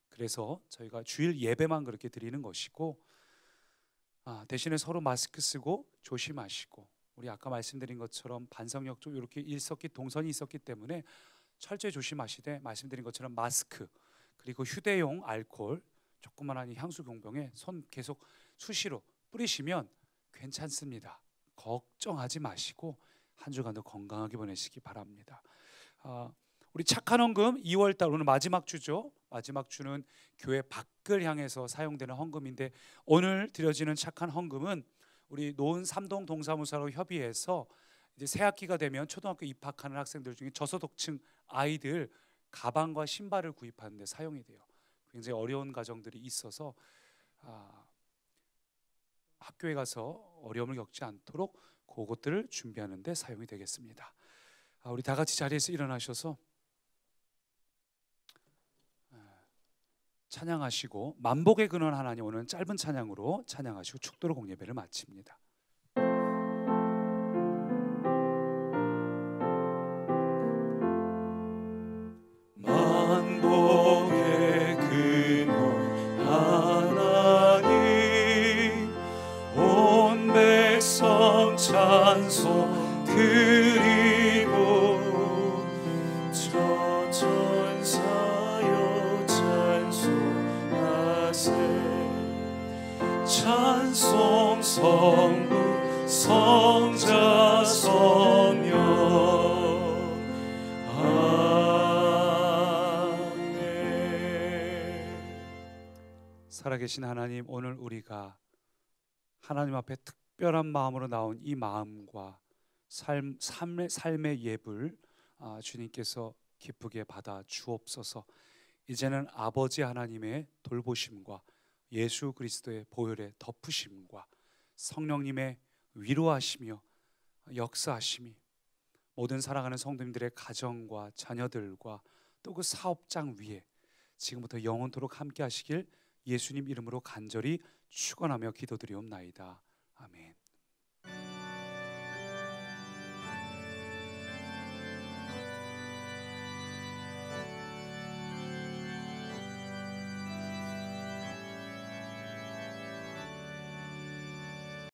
그래서 저희가 주일 예배만 그렇게 드리는 것이고 대신에 서로 마스크 쓰고 조심하시고 우리 아까 말씀드린 것처럼 반성역 좀 이렇게 동선이 있었기 때문에 철저히 조심하시되 말씀드린 것처럼 마스크 그리고 휴대용 알코올 조그만한 향수 경병에 손 계속 수시로 뿌리시면 괜찮습니다. 걱정하지 마시고 한 주간도 건강하게 보내시기 바랍니다. 우리 착한 헌금 2월달 오늘 마지막 주죠. 마지막 주는 교회 밖을 향해서 사용되는 헌금인데 오늘 드려지는 착한 헌금은 우리 노은 삼동 동사무소로 협의해서 이제 새 학기가 되면 초등학교 입학하는 학생들 중에 저소득층 아이들 가방과 신발을 구입하는 데 사용이 돼요. 굉장히 어려운 가정들이 있어서 학교에 가서 어려움을 겪지 않도록 그것들을 준비하는 데 사용이 되겠습니다. 우리 다 같이 자리에서 일어나셔서 찬양하시고 만복의 근원 하나님 오늘 짧은 찬양으로 찬양하시고 축도로 공예배를 마칩니다. 만복의 근원 하나님 온 백성 찬송 드리고 저 전사여 찬송하세 찬송 성부 성자 성령 살아계신 하나님 오늘 우리가 하나님 앞에 특별한 마음으로 나온 이 마음과 삶의 예불 주님께서 기쁘게 받아 주옵소서. 이제는 아버지 하나님의 돌보심과 예수 그리스도의 보혈의 덮으심과 성령님의 위로하시며 역사하심이 모든 사랑하는 성도님들의 가정과 자녀들과 또 그 사업장 위에 지금부터 영원토록 함께 하시길 예수님 이름으로 간절히 축원하며 기도드리옵나이다. 아멘.